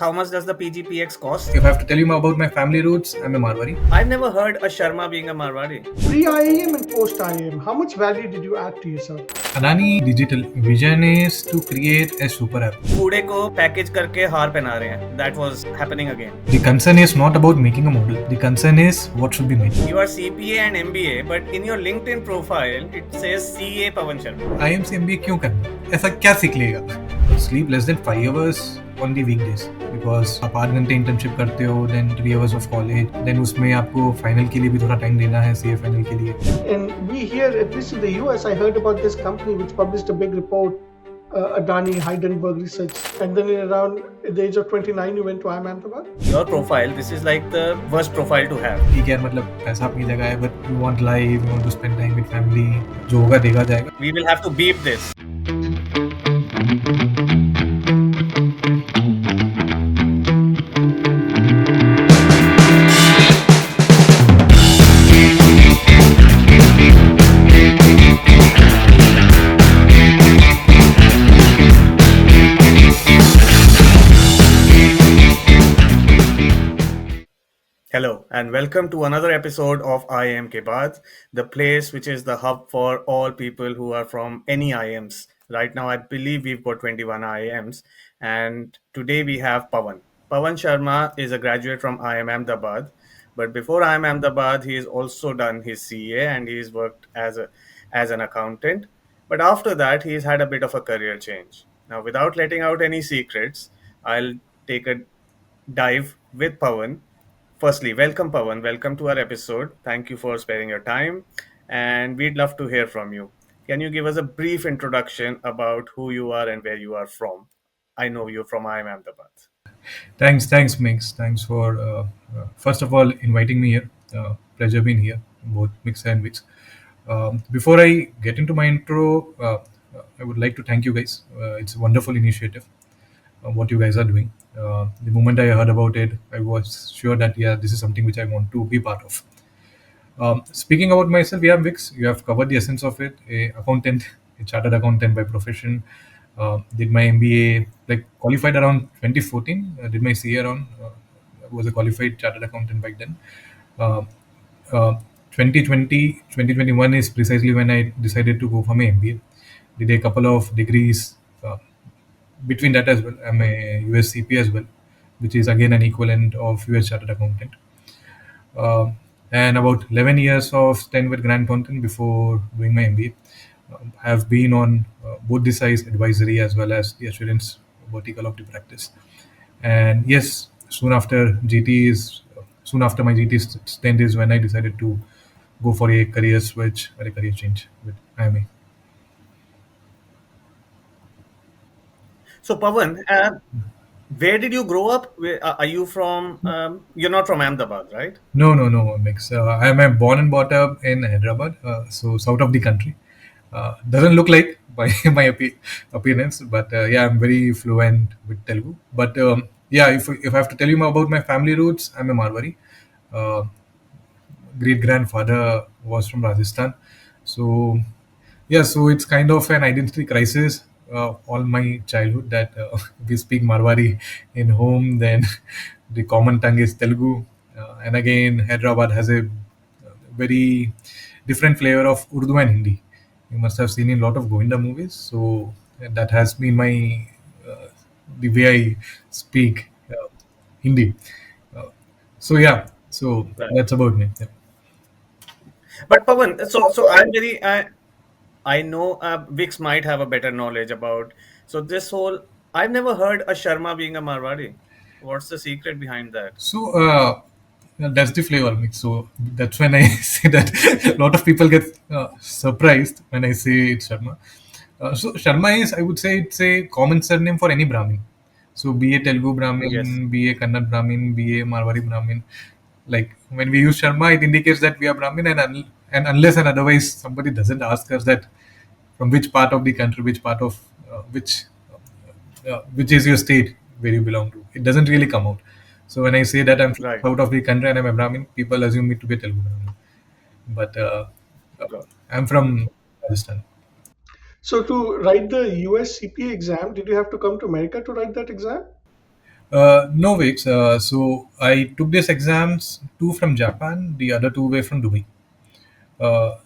How much does the PGPX cost? If I have to tell you more about my family roots, I'm a Marwari. I've never heard a Sharma being a Marwari. Pre-IIM and post-IIM, how much value did you add to yourself? Adani digital vision is to create a super app. कूड़े को package करके हार पहना रहे हैं. That was happening again. The concern is not about making a model. The concern is what should be made. You are CPA and MBA, but in your LinkedIn profile it says CA Pavan Sharma. IIM से MBA क्यों करना? ऐसा क्या सीख लेगा? Sleep less than 5 hours on the weekdays because आप 8 घंटे internship करते हो, then 3 hours of college, then उसमें आपको फाइनल के लिए भी थोड़ा टाइम देना है, CA फाइनल के लिए. And we here, at least in the US, I heard about this company which published a big report, Adani, Hindenburg research, and then around the age of 29, you went to IIM Ahmedabad. Your profile, this is like the worst profile to have. ठीक है, मतलब पैसा अपनी जगह है, but you want life, you want to spend time with family, जो होगा देखा जाएगा. We will have to beep this. Hello and welcome to another episode of IIMKeBaad, the place which is the hub for all people who are from any IIMs. Right now, I believe we've got 21 IIMs, and today we have Pavan. Pavan Sharma is a graduate from IIM Ahmedabad, but before IIM Ahmedabad, he has also done his CA and he's worked as an accountant. But after that, he's had a bit of a career change. Now, without letting out any secrets, I'll take a dive with Pavan. Firstly, welcome Pavan. Welcome to our episode. Thank you for sparing your time, and we'd love to hear from you. Can you give us a brief introduction about who you are and where you are from? I know you're from IIM Ahmedabad. Thanks, Mix. Thanks for first of all inviting me here. Pleasure being here, both Mix and Mix. Before I get into my intro, I would like to thank you guys. It's a wonderful initiative. What you guys are doing. The moment I heard about it, I was sure that this is something which I want to be part of. Speaking about myself, Vix, you have covered the essence of it. A accountant, a chartered accountant by profession. Did my MBA, like qualified around 2014. Did my CA around. Was a qualified chartered accountant back then. Uh, uh, 2020, 2021 is precisely when I decided to go for my MBA. Did a couple of degrees. Between that as well, I'm a US CPA as well, which is again an equivalent of US Chartered Accountant. And about 11 years of stint with Grant Thornton before doing my MBA. Have been on both the size advisory as well as the assurance vertical of the practice. And yes, soon after my GT stint is when I decided to go for a career switch or a career change with IMA. So, Pavan, where did you grow up? Are you from? You're not from Ahmedabad, right? No, mix. I am born and brought up in Hyderabad, so south of the country. Doesn't look like by my appearance, but I'm very fluent with Telugu. But if I have to tell you more about my family roots, I'm a Marwari. Uh, Great grandfather was from Rajasthan, so so it's kind of an identity crisis. All my childhood that we speak Marwari in home, then the common tongue is Telugu, and again Hyderabad has a very different flavor of Urdu and Hindi. You must have seen in a lot of Govinda movies, so that has been my the way I speak Hindi. Uh, so Right. that's about me. Yeah. But Pavan, so I'm very. I know Vix might have a better knowledge about. So this whole. I've never heard a Sharma being a Marwari. What's the secret behind that? So that's the flavor mix. So that's when I say that a lot of people get surprised when I say it's Sharma. So Sharma is, I would say, it's a common surname for any Brahmin. So be a Telugu Yes. Brahmin, be a Kannada Brahmin, be a Marwari Brahmin. Like when we use Sharma, it indicates that we are Brahmin, and unless and otherwise somebody doesn't ask us that from which part of the country, which part of which is your state where you belong to. It doesn't really come out. So when I say that I'm Right. out of the country and I'm a Brahmin, people assume me to be a Telugu Brahmin. But Got it. I'm from Rajasthan. So to write the US CPA exam, did you have to come to America to write that exam? No, Vix. So I took these exams, two from Japan, the other two were from Dubai.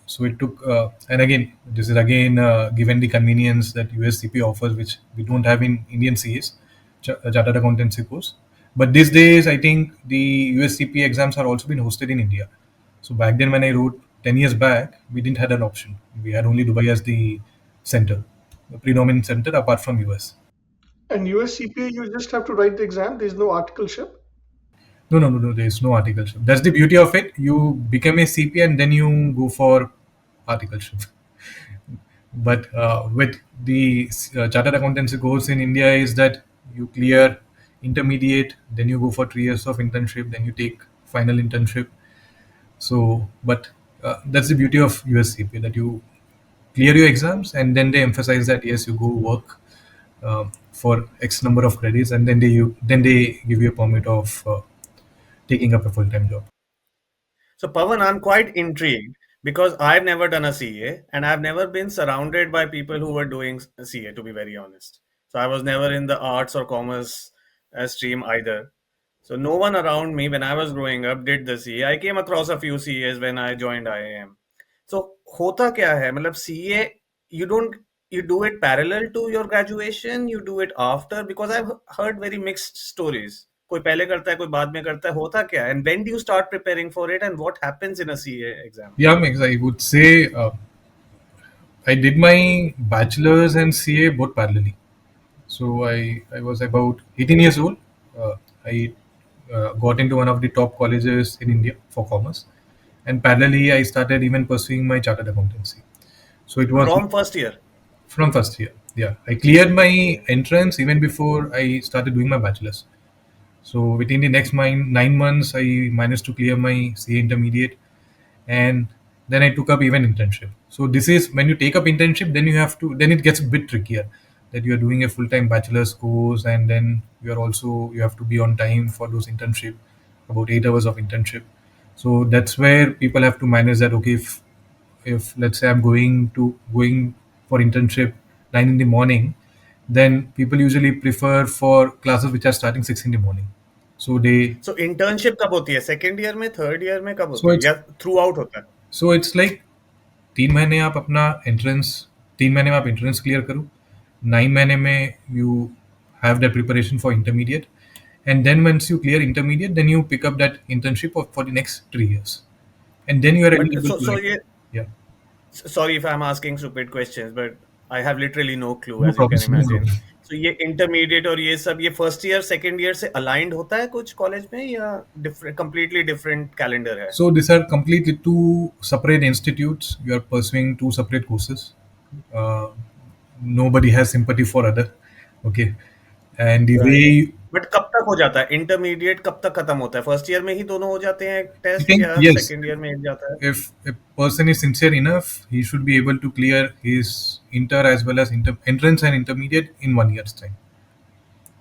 So it took, and again, this is again given the convenience that US CPA offers, which we don't have in Indian CAs, Chartered Accountancy course. But these days, I think the US CPA exams are also being hosted in India. So back then, when I wrote 10 years back, we didn't have an option. We had only Dubai as the center, the predominant center apart from US. And US CPA, you just have to write the exam. There's no articleship. No, no, no, no. There is no articleship. That's the beauty of it. You become a CPA and then you go for articleship. But with the chartered accountancy course in India is that you clear intermediate, then you go for 3 years of internship, then you take final internship. So, but that's the beauty of USCP that you clear your exams and then they emphasize that yes, you go work for X number of credits, and then they give you a permit of taking up a full time job. So, Pavan, I'm quite intrigued because I've never done a CA and I've never been surrounded by people who were doing CA, to be very honest. So, I was never in the arts or commerce stream either. So, no one around me when I was growing up did the CA. I came across a few CAs when I joined IIM. So, होता क्या है मतलब CA, you don't, you do it parallel to your graduation, you do it after, because I've heard very mixed stories. कोई पहले करता है, कोई बाद में करता है, होता क्या है? And when do you start preparing for it and what happens in a CA exam? Yeah, Megs, I would say I did my bachelor's and CA both parallelly. So I was about 18 years old. I got into one of the top colleges in India for commerce, and parallelly I started even pursuing my chartered accountancy. So it was From first year. from first year. Yeah, I cleared my entrance even before I started doing my bachelor's. So within the next 9 months, I managed to clear my CA intermediate, and then I took up even internship. So this is when you take up internship, then you have to, then it gets a bit trickier that you are doing a full time bachelor's course, and then you have to be on time for those internship, about 8 hours of internship. So that's where people have to manage that. Okay, if let's say I'm going for internship 9 in the morning, then people usually prefer for classes which are starting 6 in the morning. So they So internship कब होती है? Second year में, third year में कब so होती है it's या through out होता है? so it's like 3 महीने आप अपना एंट्रेंस 3 महीने में आप एंट्रेंस क्लियर करो, 9 महीने में you have the preparation for intermediate, and then once you clear intermediate, then you pick up that internship for the next 3 years, and then you are but eligible to so like, ये, yeah, sorry if I'm asking stupid questions, but I have literally no clue, no as you problem, can no imagine. problem. So ये intermediate और ये सब, ये first year second year से aligned होता है कुछ कॉलेज में या डिफरेंट, कंप्लीटली डिफरेंट कैलेंडर है? So these are completely two separate institutes. You are pursuing two separate courses. Uh, Nobody has sympathy for other. Okay, and the right, way but कब तक हो जाता है इंटरमीडिएट? कब तक खत्म होता है? फर्स्ट ईयर में ही दोनों हो जाते हैं I टेस्ट think या yes, सेकेंड ईयर में एक जाता है? if a person is sincere enough, he should be able to clear his inter as well as entrance and intermediate in 1 year's time.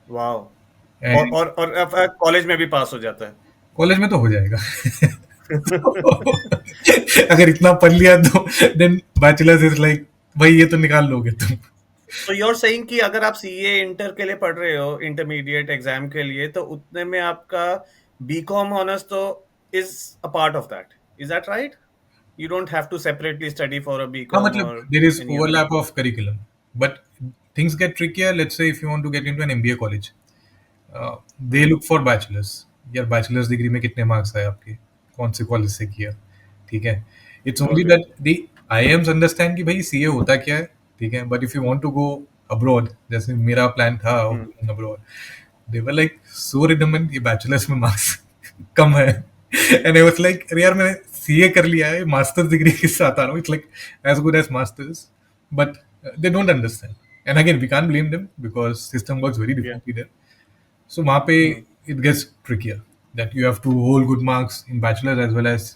वाह, And और कॉलेज में भी पास हो जाता है? कॉलेज में तो हो जाएगा. अगर इतना पढ़ लिया तो देन बैचलर्स इज लाइक भाई ये तो निकाल लोगे तुम. तो यू आर सेइंग कि अगर आप सीए इंटर के लिए पढ़ रहे हो, इंटरमीडिएट एग्जाम के लिए, तो उतने में आपका बीकॉम ऑनर्स तो is a part of that, is that right? You don't have to separately study for a हाँ BCom or मतलब there is any other. overlap of curriculum, but things get trickier. Let's say if you want to get into an MBA college, they Hmm. Look for bachelors. यार bachelors degree में कितने marks आए आपके, कौन से college से किया, ठीक है. It's only Got that it. The IIMs understand कि भाई सीए होता क्या है, ठीक है. But if you want to go abroad, जैसे मेरा प्लान था Hmm. Abroad, they were like so redundant, ये बैचलर्स में मार्क्स कम है. एंड आई वाज लाइक अरे यार मैंने सीए कर लिया है, मास्टर्स डिग्री के साथ आ रहा हूँ, it's like as good as masters. But they don't understand, and again we can't blame them because system works very Yeah. Differently there. So MAPE, Hmm. it gets trickier that you have to hold good marks in bachelor as well as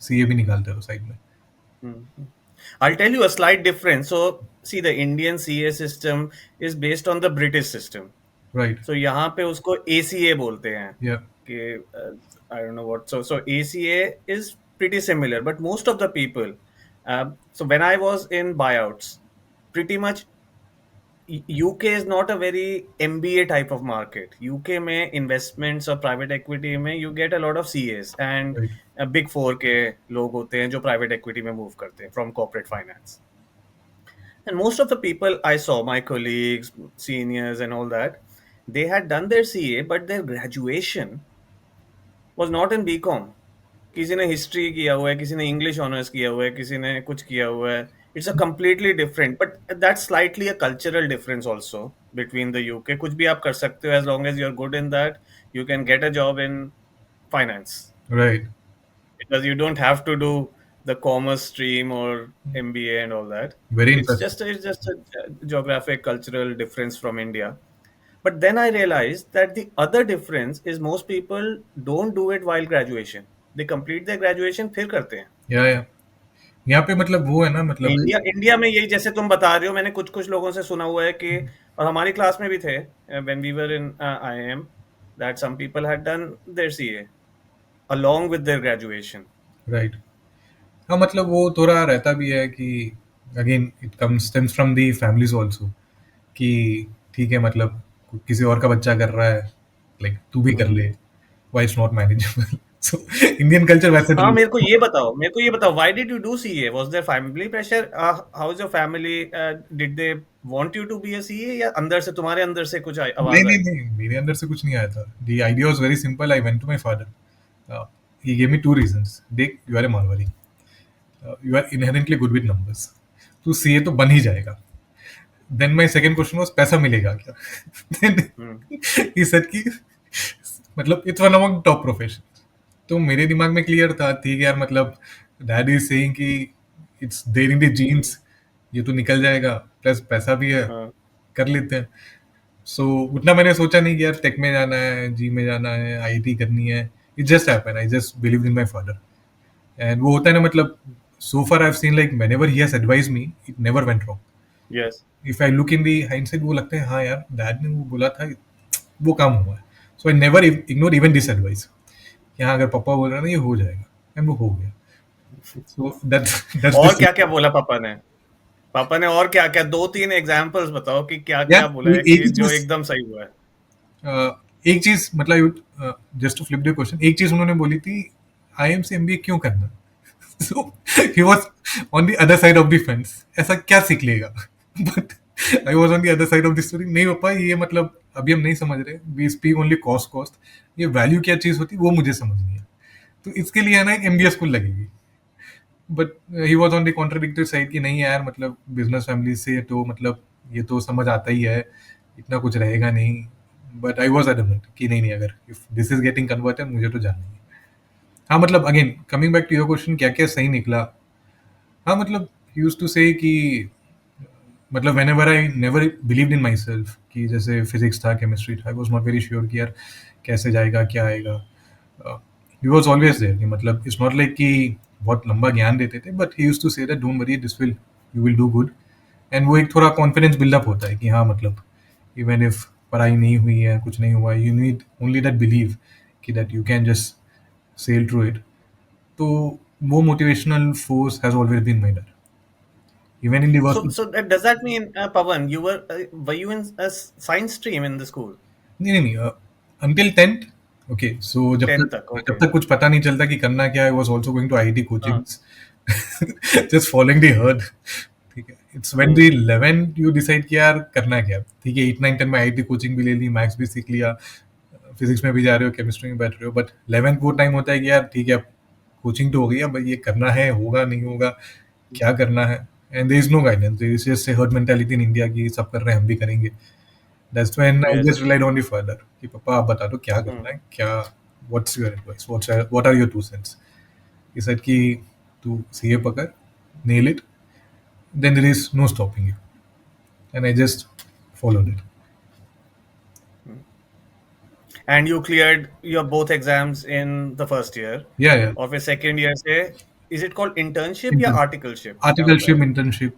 CA भी निकालते हो side में. Hmm. I'll tell you a slight difference. So, see, the Indian CA system is based on the British system. Right. So, यहाँ पे उसको ACA बोलते हैं Yeah. कि I don't know what. So ACA is pretty similar, but most of the people. So when I was in buyouts, pretty much UK is not a very MBA type of market. UK में investments और private equity में you get a lot of CS and Right. Big four के लोग होते हैं जो private equity में move करते हैं from corporate finance. And most of the people I saw, my colleagues, seniors, and all that, they had done their CA, but their graduation was not in BCom. किसी ने history किया हुआ है, किसी ने इंग्लिश ऑनर्स किया हुआ है, किसी ने कुछ किया हुआ है. It's a completely different, but that's slightly a cultural difference also between the UK. कुछ भी आप कर सकते हो as long as you are good in that. You can get a job in finance Right. because you don't have to do the commerce stream or MBA and all that. Very It's interesting. just a geographic cultural difference from India. But then I realized that the other difference is most people don't do it while graduation. They complete their graduation फिर करते हैं. Yeah, yeah. यहाँ पे मतलब वो है ना, मतलब इंडिया इंडिया में यही जैसे तुम बता रहे हो, मैंने कुछ कुछ लोगों से सुना हुआ है कि, और हमारी क्लास में भी थे when we were in IIM, that some people had done their CA along with their graduation. Right. हाँ, मतलब वो थोड़ा रहता भी है कि again it comes stems from the families also, कि ठीक है मतलब किसी और का बच्चा कर रहा है, लाइक तू भी कर ले, why it's not manageable. So Indian culture वैसे हाँ, तो मेरे को ये बताओ, why did you do CA? Was there family pressure? How is your family? Did they want you to be a CA, या अंदर से, तुम्हारे अंदर से कुछ नहीं आवाज नहीं आई? नहीं, मेरे अंदर से कुछ नहीं आया था. The idea was very simple. I went to my father. He gave me two reasons. देख, you are a Marwari, you are inherently good with numbers, तू सीए तो बन ही जाएगा. Then my second question was पैसा मिलेगा क्या. Then hmm. ही सेड कि मतलब it's one among top profession. तो मेरे दिमाग में क्लियर था, ठीक है यार, मतलब डैड इज सेइंग कि it's there in the genes, ये तो निकल जाएगा, प्लस पैसा भी है, हाँ. कर लेते हैं. सो उतना मैंने सोचा नहीं कि यार टेक में जाना है, जी में जाना है, आईटी करनी है. It just happened. I just believe in my father. And वो होता है ना, मतलब so far I have seen like whenever he has advise me, it never went wrong. Yes. If I look in the hindsight, वो लगता है हाँ यार, डैड ने वो बोला था, वो काम हुआ है. So I never ignore even this advice. यहाँ अगर पापा बोल रहे हैं ना, ये हो जाएगा, एंड वो हो गया. सो दैट्स और दिस. क्या क्या बोला पापा ने? पापा ने और क्या क्या, दो तीन एग्जांपल्स बताओ कि क्या यार क्या बोला है एक कि ही जो चीज, एकदम सही हुआ है. एक चीज मतलब, just to flip the question, एक चीज उन्होंने बोली थी, आईएम से एमबीए क्यों करना. So he was on the other side of the fence. ऐसा क्या सीख लेगा. But I was on the other side of the story. नहीं पापा, ये मतलब अभी हम नहीं समझ रहे, we speak only cost cost. ये वैल्यू क्या चीज होती है वो मुझे समझनी है. तो इसके लिए है ना, एक एमबीए स्कूल लगेगी. But he was on the contradictory side कि नहीं यार, मतलब बिजनेस फैमिली से तो मतलब ये तो समझ आता ही है, इतना कुछ रहेगा नहीं. बट आई वाज एडमेंट कि नहीं नहीं, अगर if this is getting converted, मुझे तो जाना ही है. हाँ, मतलब again coming back to your question, क्या क्या सही निकला. हाँ, मतलब यूज टू से कि मतलब when ever I never believe in my self, कि जैसे फिजिक्स था, केमिस्ट्री था, I was not very sure कि यार कैसे जाएगा, क्या आएगा. ही वॉज ऑलवेज देयर कि मतलब इट्स नॉट लाइक कि बहुत लंबा ज्ञान देते थे, but he use to say that don't worry, this will, you will do good. And वो एक थोड़ा कॉन्फिडेंस बिल्डअप होता है कि हाँ, मतलब इवन इफ पढ़ाई नहीं हुई है, कुछ नहीं हुआ, you need only that believe कि that you can just sail through it. तो वो motivational force has always been my डर, even in the So work. so does that mean, Pavan, were you in a science stream in the school? नहीं नहीं नहीं, until 10th. Okay, सो 10th तक, जब okay. तक कुछ पता नहीं चलता कि करना क्या है, was also going to IIT हाँ. Coachings, just following the herd. ठीक है, it's when the hmm. 11 you decide कि यार करना क्या है. ठीक है, 8 9 10 में आईआईटी कोचिंग भी ले ली, मैथ्स भी सीख लिया, फिजिक्स में भी जा रहे हो, केमिस्ट्री में बैठ रहे हो, बट 11th वो टाइम होता है कि यार ठीक है, कोचिंग तो हो गई, अब ये करना है, होगा नहीं होगा, क्या करना है. And there is no guidance, there is just a herd mentality in India की सब कर रहे हैं, हम भी करेंगे. That's when I Yes. just relied on the father कि पापा आप बता दो क्या Hmm. करना है, क्या, what's your advice, what are your 2 cents. He said कि तू सीए पकड़, nail it, then there is no stopping you. And I just followed it. And you cleared your both exams in the first year. Yeah, yeah. और फिर second year से, is it called internship या Intern, articleship? क्या होता articleship, है? internship,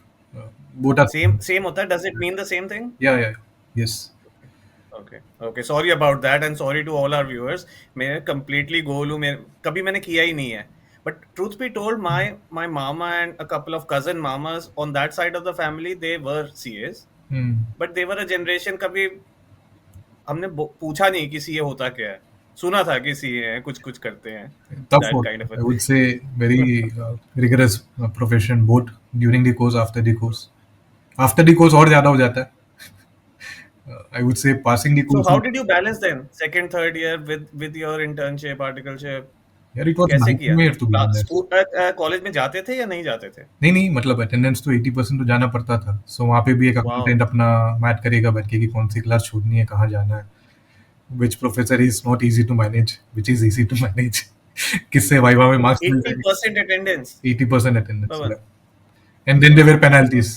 both are Same same. same होता है? Does it mean the same thing? Yeah, yeah, yes. Okay, okay. Sorry about that, and sorry to all our viewers. मैं completely गोल हूँ, मैं कभी मैंने किया ही नहीं है. But truth be told, my mama and a couple of cousin mamas on that side of the family, they were CAs. Hmm. But their a generation, कभी हमने पूछा नहीं कि सीए होता क्या है। सुना था कि सीए है, कुछ कुछ करते हैं, Tough that work. Kind of a I would thing. say very rigorous profession both during the course after the course. After the course और ज़्यादा हो जाता है. I would say passing the so course. How did you balance then second third year with your internship, articleship? यार it was कैसे किया? nightmare to be honest. School college में जाते थे या नहीं जाते थे? नहीं नहीं मतलब अटेंडेंस तो 80% तो जाना पड़ता था. सो वहाँ पे भी एक वाओ। अकाउंटेंट अपना मैथ करेगा बैठ के कि कौन सी क्लास छोड़नी है, कहाँ जाना है. Which professor is not easy to manage, which is easy to manage. किससे वाइवा में मार्क्स मिल जाएंगे. 80% attendance, 80% attendance. Pawan. Yeah. And then there were penalties.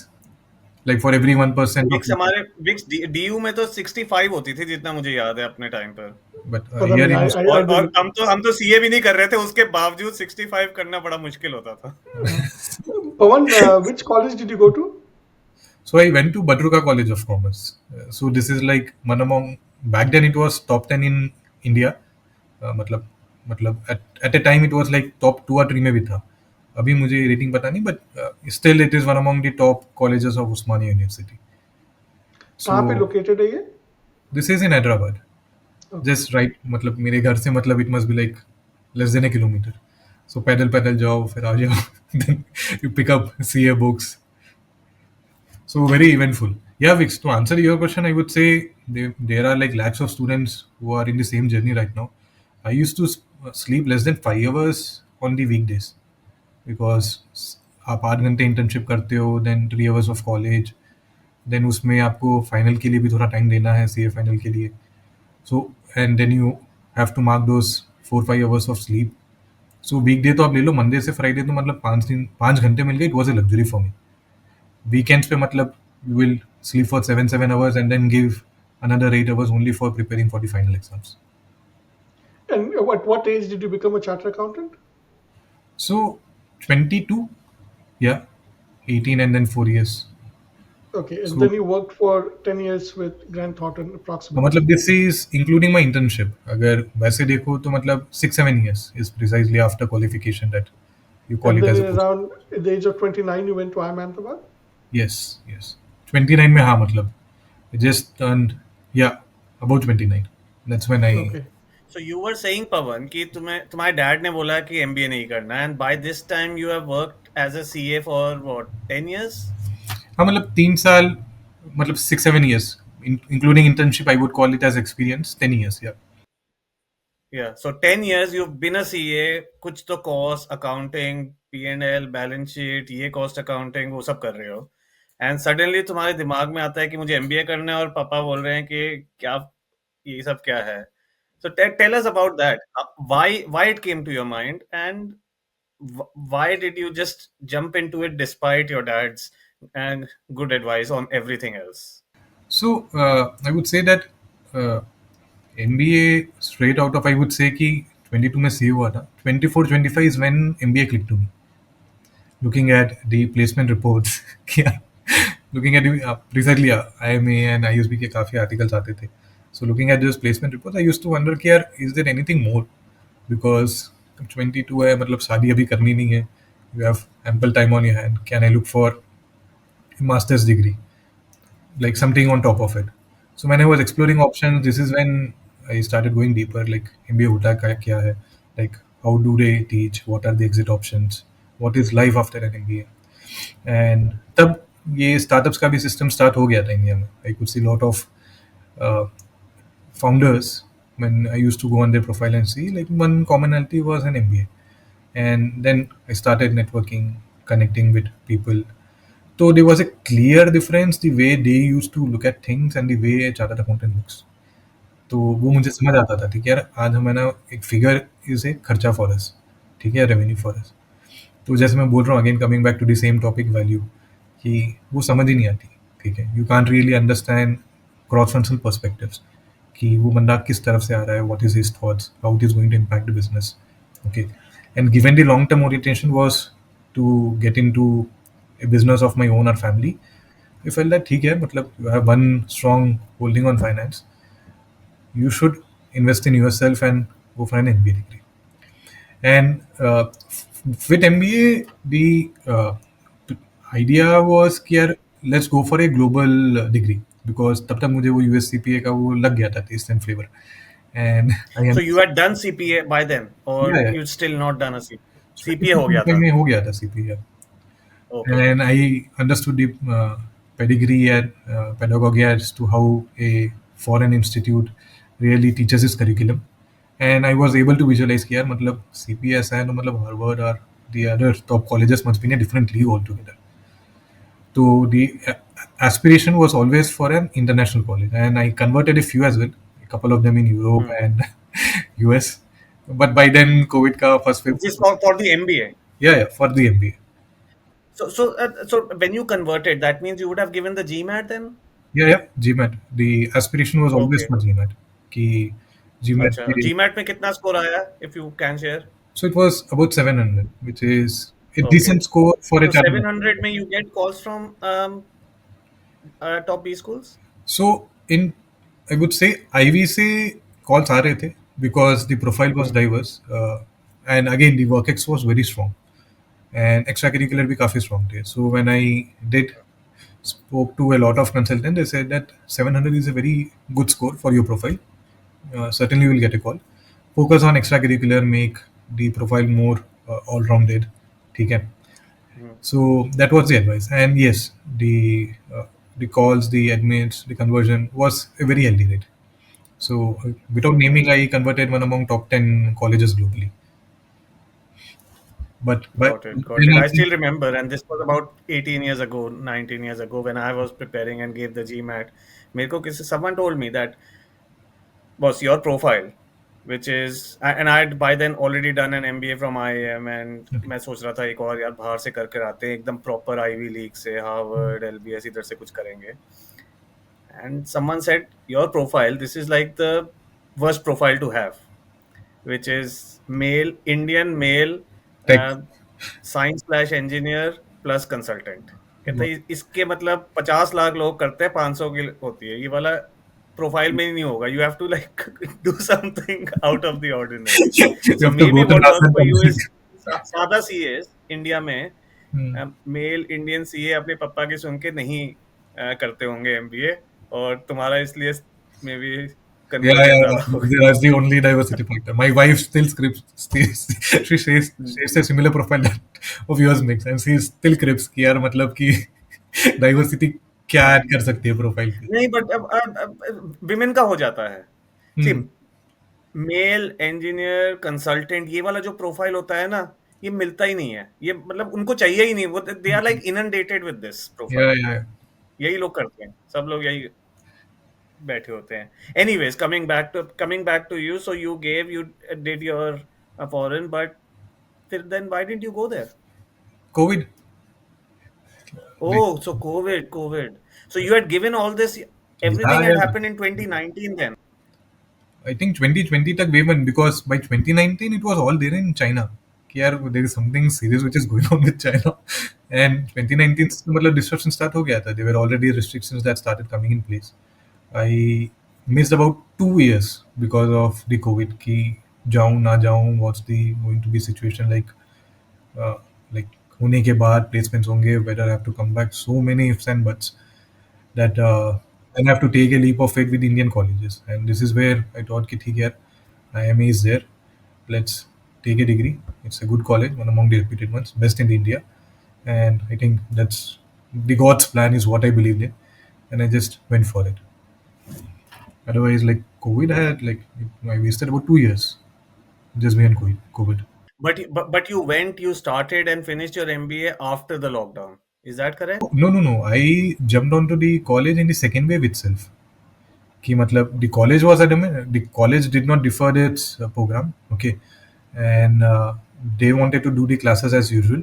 Like for every 1% of Vicks हमारे विक्स डीयू में तो 65 होती थी, जितना मुझे याद है अपने टाइम पर। but पता here नहीं, in I और didn't. हम तो सीए भी नहीं कर रहे थे, उसके बावजूद 65 करना बड़ा मुश्किल होता था। Pawan, which college did you go to? so I went to Badruka College of Commerce. So this is like one among back then it was top 10 in India. मतलब at a time it was like top 2 or 3 में भी था. अभी मुझे rating पता नहीं but still it is one among the top colleges of Osmania University. कहाँ पे So located है ये? this is in Hyderabad. Okay. Just right मतलब मेरे घर से मतलब it must be like less than a kilometer. So पैदल पैदल जाओ फिर आ जाओ. Then you pick up CA books. So very eventful. Yeah, Vix, to answer your question, I would say there are like lakhs of students who are in the same journey right now. I used to sleep less than 5 hours on the weekdays because आप 8 घंटे internship करते हो, then 3 hours of college, then उसमें आपको final के लिए भी थोड़ा टाइम देना है, सीए फाइनल के लिए. So and then you have to mark those 4-5 hours of sleep. So weekday तो आप ले लो, मंडे से फ्राइडे तो मतलब 5 घंटे मिल गए, it was a luxury for me. Weekends पे मतलब you will sleep for 7 hours and then give another 8 hours only for preparing for the final exams. And at what age did you become a chartered accountant? So 22, yeah, 18 and then 4 years. Okay, and So then you worked for 10 years with Grant Thornton approximately. मतलब this is including my internship. अगर वैसे देखो तो मतलब 6-7 years is precisely after qualification that you call And it then as a in post. around the age of 29, you went to IIM Ahmedabad? Yes, yes. 29 में हाँ मतलब I just turned, yeah, about 29. That's when I. Okay. So you were saying Pavan कि तुम्हारे dad ने बोला कि MBA नहीं करना, and by this time you have worked as a CA for what 10 years? हाँ मतलब 3 साल, मतलब 6-7 years, including internship. I would call it as experience. 10 years, yeah. Yeah, so 10 years you've been a CA, कुछ तो cost accounting, P&L, balance sheet, ये cost accounting वो सब कर रहे हो, एंड सडनली तुम्हारे दिमाग में आता है कि मुझे एमबीए करना है, और पापा बोल रहे हैं कि क्या ये सब क्या है? So tell us about that. Why it came to your mind, and why did you just jump into it despite your dad's and good advice on everything else? So I would say that uh, MBA straight out of, I would say कि 22 में CA हुआ था. 24-25 is when MBA clicked to me. Looking at the placement reports, yeah, looking at the precisely IMA and ISB के काफी articles आते थे. So looking at those placement reports, I used to wonder कि यार is there anything more? Because 22 है मतलब शादी अभी करनी नहीं है. You have ample time on your hand. Can I look for a master's degree? Like something on top of it. So when I was exploring options, this is when I started going deeper. Like MBA होता क्या है? Like how do they teach? What are the exit options? What is life after an MBA? And तब ये startups का भी system start हो गया था इंडिया में. I could see lot of uh, founders when I used to go on their profile and see like one commonality was an MBA. And then I started networking, connecting with people. So there was a clear difference the way they used to look at things and the way a chartered accountant looks. तो वो मुझे समझ आता था ठीक है यार आज हमें ना एक फिगर इज ए खर्चा फॉर अस, ठीक है, रेवेन्यू फॉर अस. तो जैसे मैं बोल रहा हूँ again coming back to the same topic value कि वो समझ ही नहीं आती. ठीक है, you can't really understand cross functional perspectives कि वो बंदा किस तरफ से आ रहा है, what is his thoughts, how it is going to impact the business. Okay, and given the long term orientation was to get into a business of my own or family. I felt that ठीक है मतलब you have one strong holding on finance, you should invest in yourself and go for an MBA degree. And with MBA, the idea was कि यार let's go for a global degree, because तब तक मुझे वो US CPA का वो लग गया था, taste and flavour. And I So you had understood. done CPA by then, or या you still not done a CPA? CPA हो गया 2025 था. में हो गया था CPA. Okay. And I understood the pedigree and pedagogy as to how a foreign institute really teaches its curriculum. And I was able to visualize कि यार मतलब CPS है तो मतलब Harvard or the other top colleges must be in a different league altogether. So the aspiration was always for an international college, and I converted a few as well, a couple of them in Europe Hmm. and US. But by then, COVID ka first wave. Which is for the MBA. Yeah, for the MBA. So when you converted, that means you would have given the GMAT then? Yeah, GMAT. The aspiration was always Okay. for GMAT. कि GMAT अच्छा. में, GMAT में कितना score आया, if you can share? so it was about 700, which is a Okay. decent score for a So talent. 700 में you get calls from top B schools? So in, I would say Ivy से calls आ रहे थे because the profile was Hmm. diverse, and again the work ex was very strong and extracurricular भी काफी strong थे. So when I did spoke to a lot of consultants, they said that 700 is a very good score for your profile. Certainly you will get a call. Focus on extracurricular, make the profile more all-rounded. ठीक है. Hmm. So that was the advice, and yes, the calls, the admits, the conversion was a very healthy rate. So without Okay. naming, I converted one among top 10 colleges globally. But Got it. Got then it. I I think still remember, and this was about 18 years ago, 19 years ago, when I was preparing and gave the GMAT. मेरे को किसी someone told me that was your profile, which is and I had by then already done an MBA from IIM, and okay. मैं सोच रहा था एक और यार बाहर से करके आते हैं एकदम proper Ivy League से Harvard, LBS इधर से कुछ करेंगे. And someone said your profile, this is like the worst profile to have, which is male, Indian male, Tech. uh, science slash engineer plus consultant. कहते हैं इसके मतलब 50 लाख लोग करते हैं, 500 की होती है, ये वाला प्रोफाइल में ही नहीं होगा. You have to like do something out of the ordinary. You so have to maybe go to what work national for you council. Is सादा सीएस इंडिया में. Hmm. मेल इंडियन सीए अपने पापा के सुन के नहीं करते होंगे MBA, और तुम्हारा इसलिए may be Yeah, conversion yeah, ज्यादा होगा. that's the only diversity factor. My wife still scripts, she shares a similar profile that of yours makes, and she still crips कि यार मतलब कि diversity क्या ऐड कर सकती है प्रोफाइल पे. नहीं, बट अब विमेन का हो जाता है. सी, Hmm. मेल इंजीनियर कंसल्टेंट ये वाला जो प्रोफाइल होता है ना, ये मिलता ही नहीं है. ये मतलब उनको चाहिए ही नहीं. वो they are like inundated with this Yeah, profile. yeah. यही लोग करते हैं, सब लोग यही बैठे होते हैं. Anyways, coming back to you. So you gave you did your foreign, but फिर then why didn't you go there? COVID. Like, Oh, so COVID. So you had given all this, yeah, everything had yeah. happened in 2019 then. I think 2020 तक woven, because by 2019 it was all there in China कि यार there is something serious which is going on with China. And 2019 से मतलब disruption start हो गया था. There were already restrictions that started coming in place. I missed about 2 years because of the COVID कि जाऊँ ना जाऊँ, what's the going to be situation like, uh, like होने के बाद placements होंगे, whether I have to come back, so many ifs and buts that then I have to take a leap of faith with Indian colleges. And this is where I thought कि ठीक है यार, IIMA is there, let's take a degree. It's a good college, one among the reputed ones, best in India. And I think that's the God's plan is what I believed in, and I just went for it. Otherwise, like COVID, I had like I wasted about 2 years just being COVID. COVID. But you went, you started and finished your MBA after the lockdown. Is that correct? No, no, no. I jumped onto the college in the second wave itself. कि मतलब the college was adamant, the college did not defer its program, okay, and they wanted to do the classes as usual,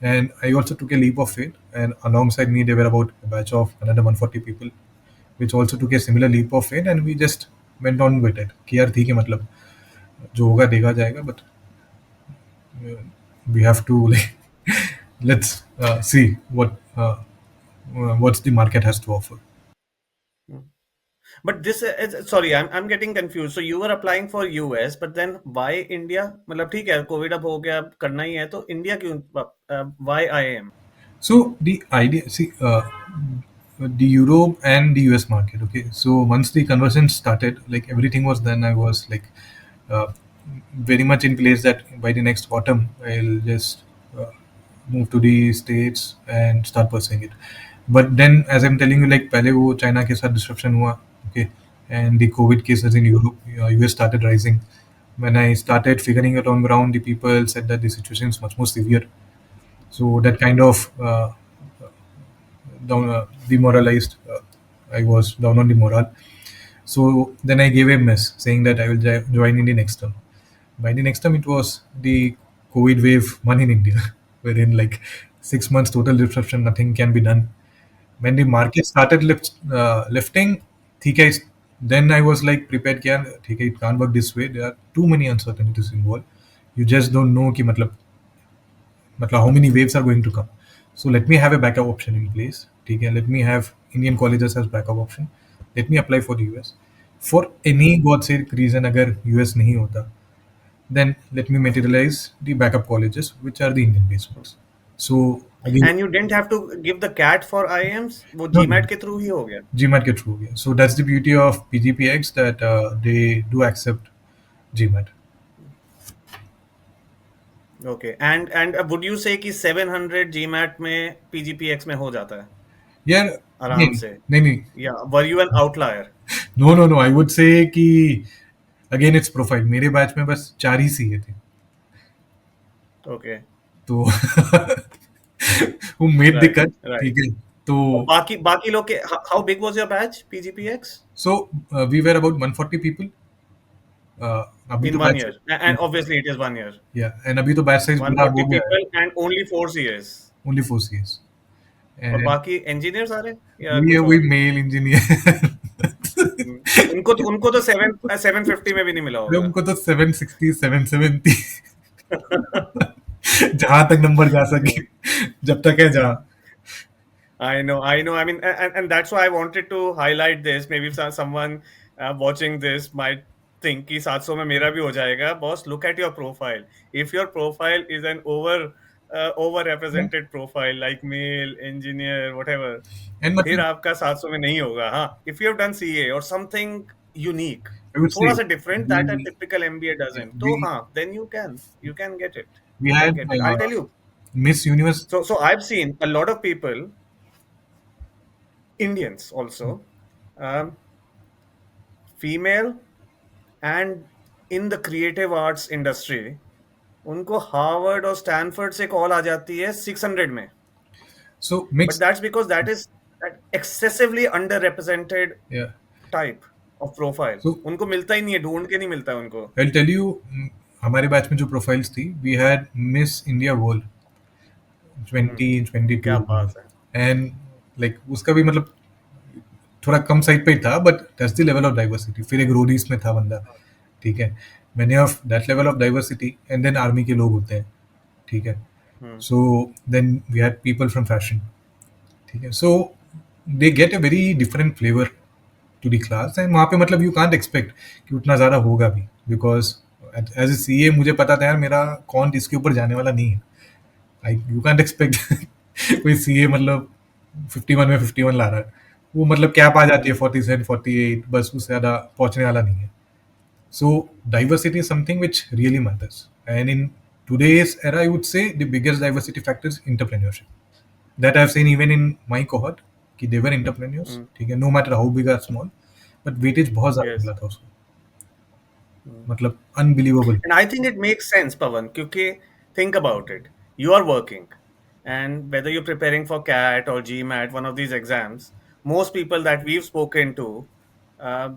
and I also took a leap of faith, and alongside me there were about a batch of another 140 people which also took a similar leap of faith, and we just went on with it कि यार ठीक है मतलब जो होगा देखा जाएगा, but we have to like let's see what's the market has to offer. Hmm. But this is, sorry, I'm getting confused. So you were applying for US, but then why India? मतलब ठीक है, Covid अब हो गया, अब करना ही है तो इंडिया क्यों? Why IIM? So the idea, see, the Europe and the US market. Okay, so once the conversion started, like everything was done, I was like uh, very much in place that by the next autumn I'll just uh, move to the states and start pursuing it. But then, as I'm telling you, like पहले वो China के साथ disruption हुआ, okay, and the COVID cases in Europe, US started rising. When I started figuring it on ground, the people said that the situation is much more severe. So that kind of down demoralized. I was down on the morale. So then I gave a mess saying that I will join in the next term. By the next term, it was the COVID wave one in India, wherein like 6 months total disruption, nothing can be done. When the market started lifting, ठीक है, then I was like prepared कि यार ठीक है, it can't work this way. There are too many uncertainties involved. You just don't know कि मतलब how many waves are going to come. So let me have a backup option in place. ठीक है, let me have Indian colleges as backup option. Let me apply for the US. For any God sake reason, अगर US नहीं होता, then let me materialize the backup colleges, which are the Indian based ones. So again, And you didn't have to give the CAT for IIMs, वो no, GMAT के through ही हो गया. GMAT के through. Yeah. So that's the beauty of PGPX that they do accept GMAT. Okay. And would you say कि 700 GMAT में PGPX में हो जाता है Yeah, आराम नहीं, से? नहीं, नहीं. Yeah. Were you an outlier? No, no, no. I would say कि अगेन इट्स प्रोफाइल मेरे बैच में बस 4 ही सीए थे Okay. तो वो मेड Right. दिक्कत Right. ठीक है तो और बाकी बाकी लोग के how big was your batch PGPX so we were about 140 people अभी तो in one batch year? And obviously it is 1 year. या एंड अभी तो बैच साइज बड़ा हो 140 गया है people and only 4 CAs. Only 4 CS और एंड बाकी इंजीनियर सारे या वही कुछ वही और? मेल इंजीनियर उनको तो 750 में भी नहीं मिला होगा. उनको तो 760 770 जहां तक नंबर जा सके जब तक है जहां I know, I know. I mean, and that's why I wanted to highlight this. Maybe someone watching this might think कि 700 में मेरा भी हो जाएगा. Boss, look at your profile. If your profile is an over represented profile like male, engineer, whatever, and फिर मतलब आपका 700 में नहीं होगा. हाँ, if you have done CA or something unique, I would say थोड़ा सा different that a we typical MBA doesn't. तो वी हाँ, then you can get it. We You can had get it. I'll tell you. Miss Universe So I've seen a lot of people, Indians also, um, female and in the creative arts industry, उनको Harvard और Stanford से call आ जाती है 600 में. सो But mix that's because that is that excessively underrepresented या type of profile. सो उनको मिलता ही नहीं है, ढूंढ के नहीं मिलता है उनको. आई टेल यू हमारे बैच में जो प्रोफाइल्स थी we had miss India world hmm, 2022 क्या बात है. एंड लाइक उसका भी मतलब थोड़ा कम साइड पे ही था but that's the level of diversity फिर एक रोडीज में था बंदा ठीक है many of that level of diversity and then army के लोग होते हैं ठीक है hmm, so then we had people from fashion ठीक है so they get a very different flavour to the class and वहाँ पे मतलब यू कांट एक्सपेक्ट कि उतना ज़्यादा होगा भी बिकॉज एज ए सी ए मुझे पता था यार मेरा कौन इसके ऊपर जाने वाला नहीं है आई यू कांट एक्सपेक्ट कोई सी ए मतलब 51 में 51 ला रहा है वो मतलब कैप आ जाती है 47 48 बस उससे ज़्यादा पहुंचने वाला नहीं है so diversity is something which really matters and in today's era I would say the biggest diversity factor is entrepreneurship that I've seen even in my cohort कि they were entrepreneurs हम्म, ठीक है no matter how big or small but weightage बहुत ज़्यादा yes. मिला था उसको मतलब unbelievable And I think it makes sense, Pavan, because think about it. You are working, and whether you're preparing for CAT or GMAT, one of these exams, most people that we've spoken to, uh,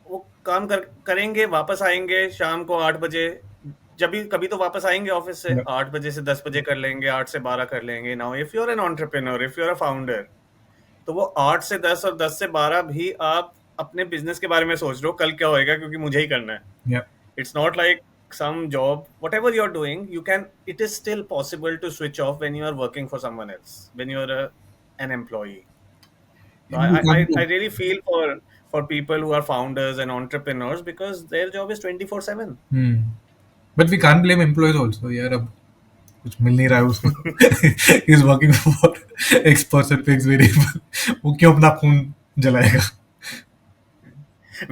वो काम करेंगे, वापस आएंगे शाम को 8 बजे. जब भी कभी तो वापस आएंगे ऑफिस से yeah, 8 बजे से 10 बजे कर लेंगे, 8 से 12 कर लेंगे. Now if you are an entrepreneur, if you are a founder, तो वो 8 से 10 और 10 से 12 भी आप अपने बिजनेस के बारे में सोच रहे हो कल क्या होएगा क्योंकि मुझे ही करना है. yeah. It's not like some job, whatever you're doing, it is still possible to switch off when you are working for someone else, when you're an employee. So You can't I do- really feel for people who are founders and entrepreneurs because their job is 24/7. Hmm. But we can't blame employees also यार अब कुछ मिल नहीं रहा है उसको is working for x percent fix variable, वो क्यों अपना खून जलाएगा?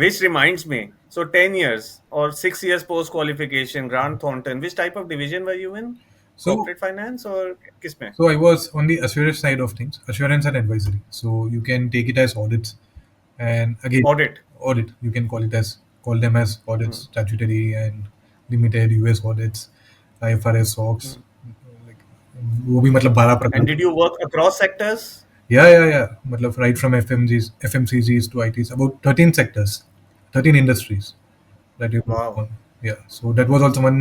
Which reminds me, so 10 years or 6 years post qualification, Grant Thornton, which type of division were you in? So Corporate finance or kisme? So I was on the assurance side of things, assurance and advisory. So you can take it as audits, and again, Audit. audit. You can call them as audits, Hmm. statutory and limited US audits, IFRS, SOX. Hmm. Like वो भी मतलब 12 And प्रकार did के. you work across sectors? Yeah. मतलब right from FMCGs to ITs, about 13 sectors, 13 industries that you work Wow. on. Yeah, so that was also one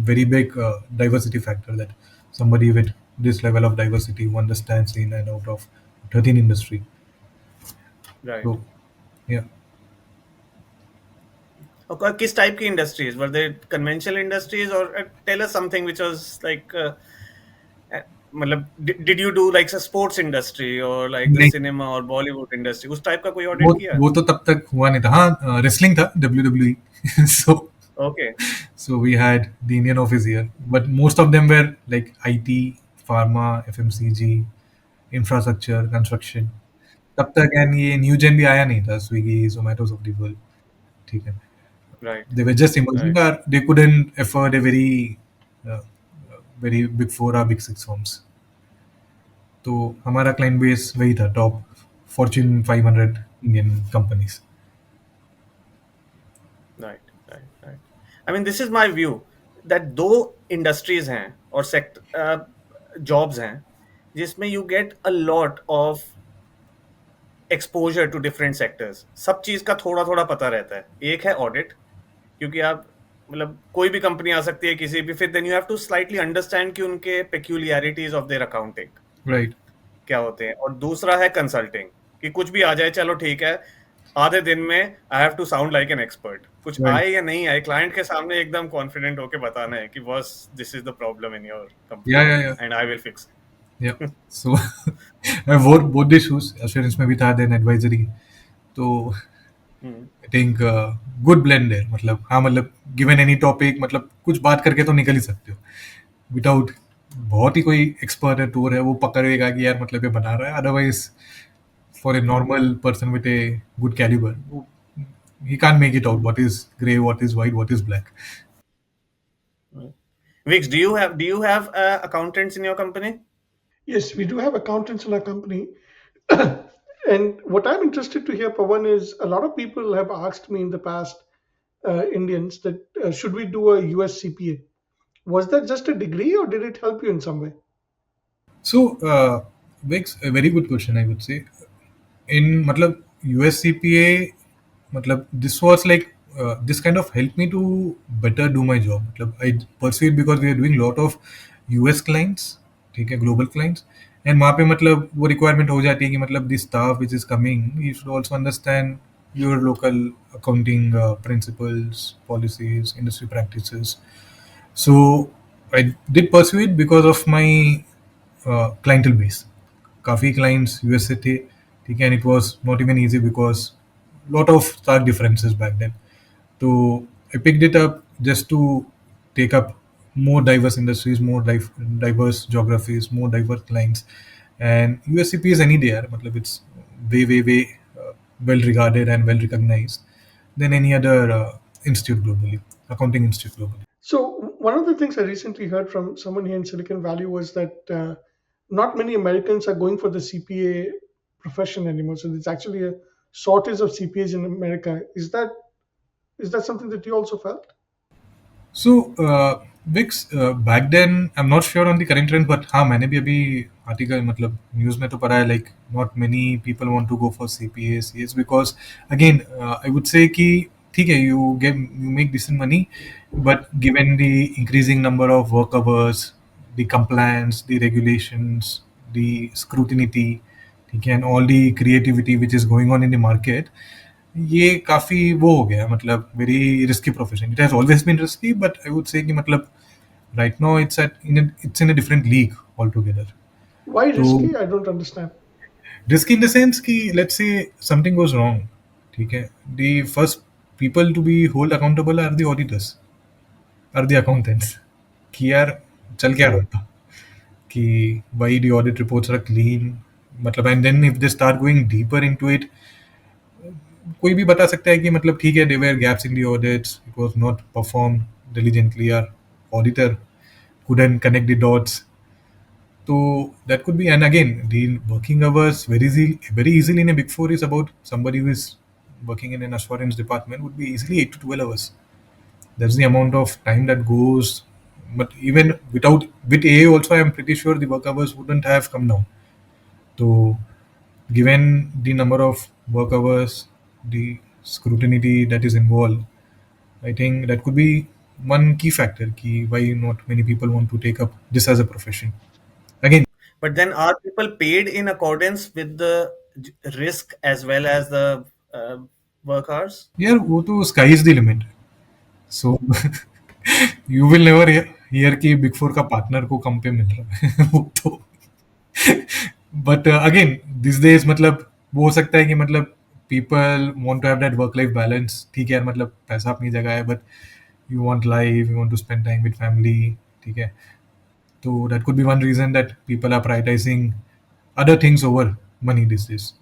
very big diversity factor, that somebody with this level of diversity who understands in and out of 13 industry. Right. So yeah. Okay, किस type की industries? Were they conventional industries or tell us something which was like, uh, मतलब, did you do like a sports industry or like the नहीं, cinema or Bollywood industry? उस type का कोई वो audit किया? वो तो तब तक हुआ नहीं था. हाँ, रेसलिंग था, WWE. so Okay. so we had the Indian office here, but most of them were like IT, pharma, FMCG, infrastructure, construction. तब तक एंड ये न्यू जेन भी आया नहीं था, Swiggy Zomato of the world. ठीक है, Right. they were just emerging, Right. or they couldn't afford a uh, very big four or big six firms. तो हमारा क्लाइंट बेस वही था, top Fortune 500 Indian companies. Right, right, right. I mean, this is my view that दो industries हैं और jobs हैं जिसमें you get a lot of exposure to different sectors. सब चीज का थोड़ा थोड़ा पता रहता है. एक है audit, क्योंकि आप मतलब कोई भी कंपनी आ सकती है किसी भी, फिर then you have to slightly understand कि उनके peculiarities of their accounting right. क्या होते हैं. और दूसरा है कंसल्टिंग, कि कुछ भी आ जाए चलो ठीक है, आधे दिन में I have to sound like an expert. कुछ राइट. आए या नहीं आए, क्लाइंट के सामने एकदम कॉन्फिडेंट होके बताना है कि boss this is the problem in your या कंपनी या या एंड आई विल फिक्स. या सो वो बोथ द शूज, एश्योरेंस में भी था, देन एडवाइजरी. तो आई थिंक गुड ब्लेंड है. मतलब हाँ, मतलब गिवन एनी टॉपिक, मतलब कुछ बात करके तो निकल ही सकते हो विदाउट, बहुत ही कोई एक्सपर्ट है, टूर है, वो पकड़ेगा कि यार मतलब ये बना रहा है. Otherwise for a normal person with a good calibre, he can't make it out what is gray, what is white, what is black. Vix, do you have accountants in your company? Yes, we do have accountants in our company. And what I'm interested to hear, Pavan, is a lot of people have asked me in the past, Indians, that should we do a US CPA? Was that just a degree or did it help you in some way? So, Vix, a very good question, I would say. In मतलब USCPA, मतलब this was like this kind of helped me to better do my job. मतलब I pursued because we are doing lot of US clients, ठीक है, global clients, and वहाँ पे मतलब वो requirement हो जाती है कि मतलब the staff which is coming, you should also understand your local accounting principles, policies, industry practices. So I did pursue it because of my clientele base. काफ़ी clients US से थे, ठीक है, and it was not even easy because lot of stark differences back then. So I picked it up just to take up more diverse industries, more diverse geographies, more diverse clients. And USCP is any day, yaar. मतलब it's way well regarded and well recognized than any other institute globally, accounting institute globally. So, one of the things I recently heard from someone here in Silicon Valley was that not many Americans are going for the CPA profession anymore. So, there's actually a shortage of CPAs in America. Is that something that you also felt? So, Vix, back then I'm not sure on the current trend, but हाँ, मैंने भी अभी article मतलब news में तो पढ़ा है, like not many people want to go for CPA CS because again I would say कि ठीक है, you make decent money, but given the increasing number of work hours, the compliance, the regulations, the scrutiny, ठीक है, and all the creativity which is going on in the market, ये काफ़ी वो हो गया, मतलब very risky profession. It has always been risky, but I would say कि मतलब right now it's in a different league altogether. Why तो risky? I don't understand. Risky in the sense कि let's say something goes wrong, ठीक है, the first people to be hold accountable are the auditors, are the accountants, कि यार चल क्या रहा था कि why the audit reports are clean, मतलब and then if they start going deeper into it, कोई भी बता सकता है कि मतलब ठीक है, there were gaps in the audits, it was not performed diligently, or auditor couldn't connect the dots. So that could be, and again, the working hours very easily in a big four is about somebody who is working in an assurance department would be easily 8 to 12 hours. That's the amount of time that goes. But even without with AI also, I'm pretty sure the work hours wouldn't have come down. So given the number of work hours, the scrutiny that is involved, I think that could be one key factor. Ki why not many people want to take up this as a profession. Again, But then are people paid in accordance with the risk as well as the uh, work hours? यार वो तो sky is the limit. So you will never hear कि big four का partner को कम पे मिल रहा है वो तो बट अगेन दिस डेज मतलब वो हो सकता है कि मतलब people want to have that work life balance, ठीक है, मतलब पैसा अपनी जगह है, but you want life, you want to spend time with family, ठीक है, तो that could be one reason that people are prioritising other things over money these days.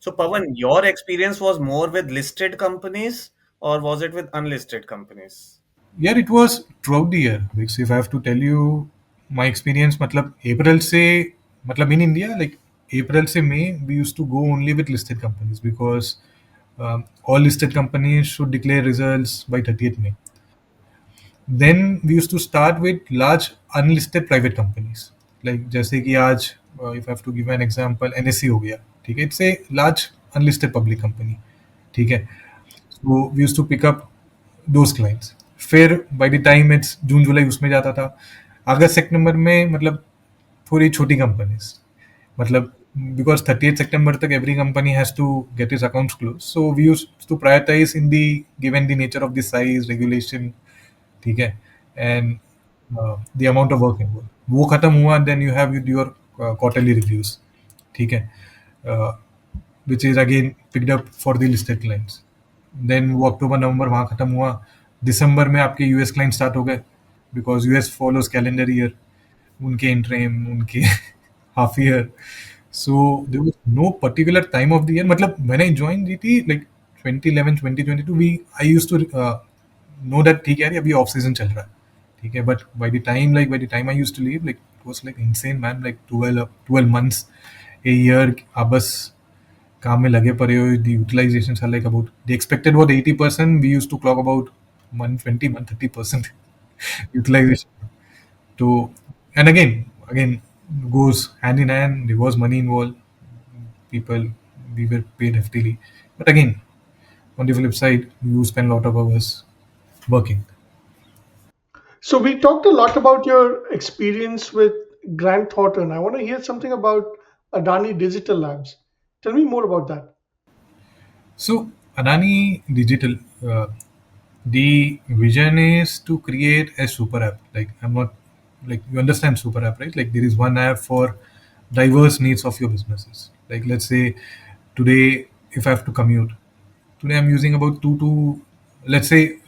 So, Pavan, your experience was more with listed companies or was it with unlisted companies? Yeah, it was throughout the year. Like, so if I have to tell you my experience, मतलब April से मतलब in India, like April से May, we used to go only with listed companies because all listed companies should declare results by 30th May. Then we used to start with large unlisted private companies. Like जैसे कि आज if I have to give an example, NSE हो गया, ठीक है, it's a large unlisted public company, ठीक है. So we used to pick up those clients. फिर by the time it's जून जुलाई उसमें जाता था, अगस्त सितंबर में मतलब थोड़ी छोटी कंपनीज, मतलब because 30th September तक every company has to get its accounts closed. So we used to prioritize in the given the nature of the size, regulation, ठीक है, and the amount of work involved. वो खत्म हुआ, then you have your quarterly reviews, ठीक है, uh, which is again picked up for the listed clients. Then वो October नवंबर वहाँ खत्म हुआ, दिसंबर में आपके यूएस क्लाइंट स्टार्ट हो गए because US follows calendar year, उनके इंट्रीम, उनके half year. So there was no particular time of the year. मतलब मैंने आई ज्वाइन दी थी like 2011 2022, we I used to know that ठीक है यार अभी ऑफ सीजन चल रहा है, ठीक है, but by the time I used to leave like it was like insane man, like 12 months a year आप बस काम में लगे पड़े हो. The utilizations are like about, they expected about 80%, we used to clock about 120 130% utilization. So and again goes hand in hand, there was money involved, people, we were paid heftily, but again on the flip side you spend a lot of hours working. So we talked a lot about your experience with Grant Thornton. I want to hear something about Adani Digital Labs. Tell me more about that. So Adani Digital, the vision is to create a super app. Like I'm not, like you understand super app, right? Like there is one app for diverse needs of your businesses. Like let's say today, if I have to commute, today I'm using about two to, let's say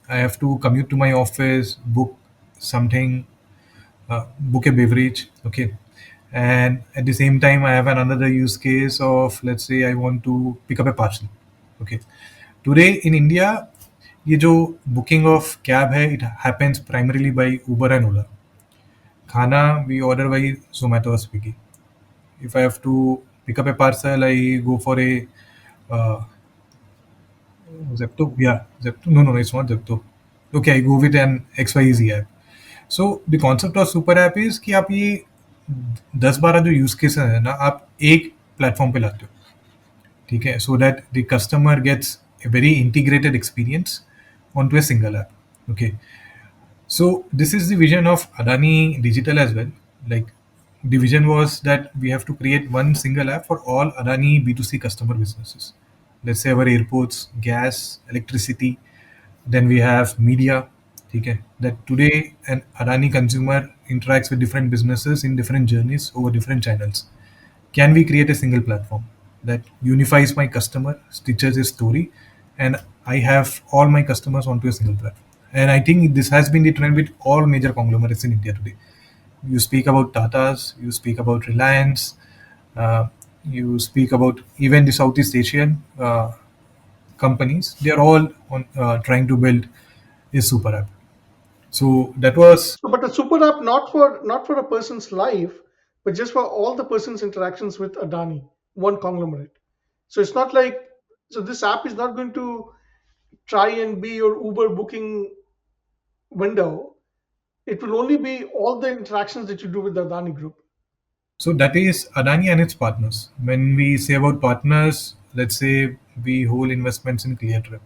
I have to commute to my office, book something, book a beverage, okay, and at the same time I have another use case of, let's say I want to pick up a parcel, okay. Today in India ये जो booking of cab है it happens primarily by Uber and Ola. खाना we order by Zomato और Swiggy. If I have to pick up a parcel I go for a Zepto, yeah, Zepto. No, no, it's not Zepto. Okay, I go with an XYZ app. So the concept of super app is कि आप ये 10-12 जो use cases है ना आप एक platform पे लाते हो, ठीक है, so that the customer gets a very integrated experience onto a single app, okay. So this is the vision of Adani Digital as well. Like the vision was that we have to create one single app for all Adani B2C customer businesses. Let's say our airports, gas, electricity, then we have media. Okay, that today an Adani consumer interacts with different businesses in different journeys over different channels. Can we create a single platform that unifies my customer, stitches his story, and I have all my customers onto a single platform? And I think this has been the trend with all major conglomerates in India today. You speak about Tatas, you speak about Reliance, uh, you speak about even the Southeast Asian companies. They are all trying to build a super app. So that was So, but a super app not for a person's life, but just for all the person's interactions with Adani, one conglomerate. So it's not like, so this app is not going to try and be your Uber booking window. It will only be all the interactions that you do with the Adani group. so that is Adani and its partners. When we say about partners, let's say we hold investments in ClearTrip.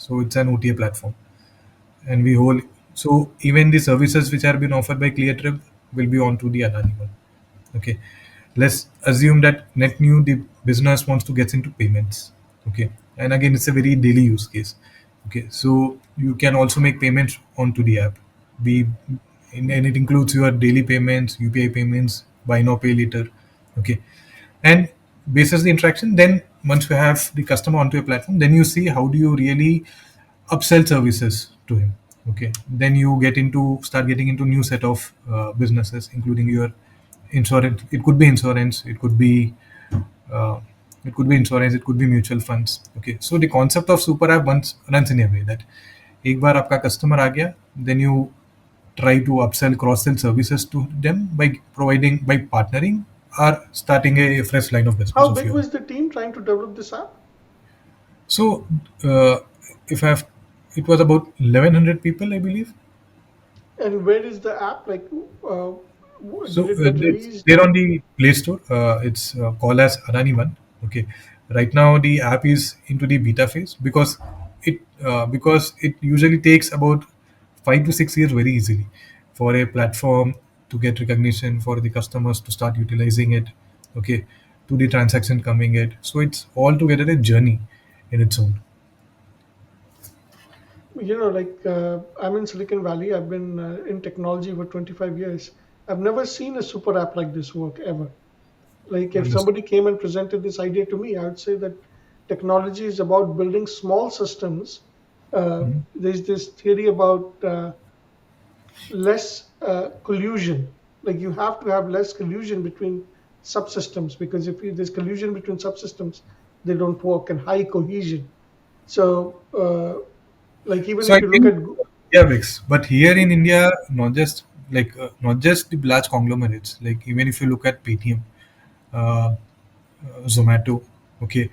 So it's an OTA platform, and we hold. So even the services which are being offered by ClearTrip will be onto the Adani one. Okay, let's assume that net new the business wants to get into payments. Okay, and again it's a very daily use case. Okay, so you can also make payments onto the app. Be and it includes your daily payments, UPI payments, buy now pay later. Okay, and basis the interaction, then once you have the customer onto your platform, then you see how do you really upsell services to him. Okay, then you start getting into new set of businesses, including your insurance. It could be insurance, uh, it could be mutual funds. Okay, so the concept of super app once runs in a way that एक बार आपका customer आ गया, then you try to upsell cross sell services to them by providing by partnering or starting a fresh line of business How of big your own. was the team trying to develop this app? So uh, if I have, it was about 1100 people, I believe. And where is the app? Like, So did it get it's released? there on the Play Store. It's called as Adani One. Okay, right now the app is into the beta phase because it usually takes about 5 to 6 years very easily for a platform to get recognition, for the customers to start utilizing it. Okay, to the transaction coming it. So it's all together a journey in its own. Like, I'm in Silicon Valley. I've been in technology for 25 years. I've never seen a super app like this work ever. Like, if Understood. somebody came and presented this idea to me, I would say that technology is about building small systems. Mhm. There's this theory about less collusion. Like, you have to have less collusion between subsystems, because if there's collusion between subsystems, they don't work, and high cohesion. So, like, even So I if you look think, at yeah, Vix. But here in India, not just the large conglomerates. Like even if you look at Paytm, uh, Zomato, okay,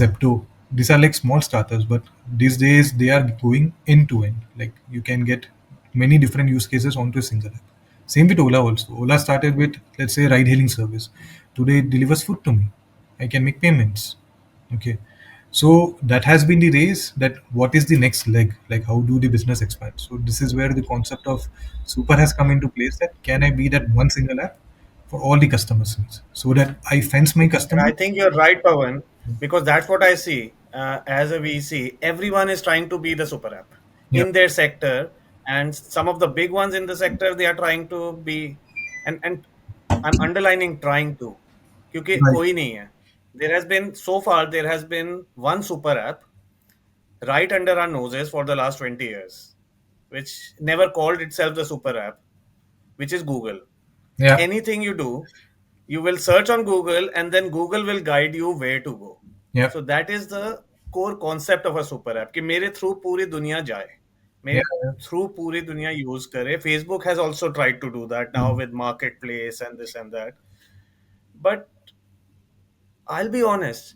Zepto. These are like small starters, but these days they are going end to end. Like you can get many different use cases onto a single app. Same with Ola also. Ola started with, let's say, ride hailing service. Today it delivers food to me. I can make payments. Okay. So that has been the race that what is the next leg? Like how do the business expand? So this is where the concept of super has come into place, that can I be that one single app for all the customers needs so that I fence my And customer. I think you're right, Pavan, because that's what I see as a VC. Everyone is trying to be the super app Yeah. in their sector, and some of the big ones in the sector they are trying to be, and I'm underlining trying to, क्योंकि Right. कोई नहीं है. There has been one super app right under our noses for the last 20 years, which never called itself the super app, which is Google. Yeah. Anything you do, you will search on Google and then Google will guide you where to go. Yeah. So that is the core concept of a super app कि मेरे through पूरी दुनिया जाए, Yeah. मेरे Yeah. Through पूरी दुनिया use करे. Facebook has also tried to do that now Mm. with marketplace and this and that. But I'll be honest,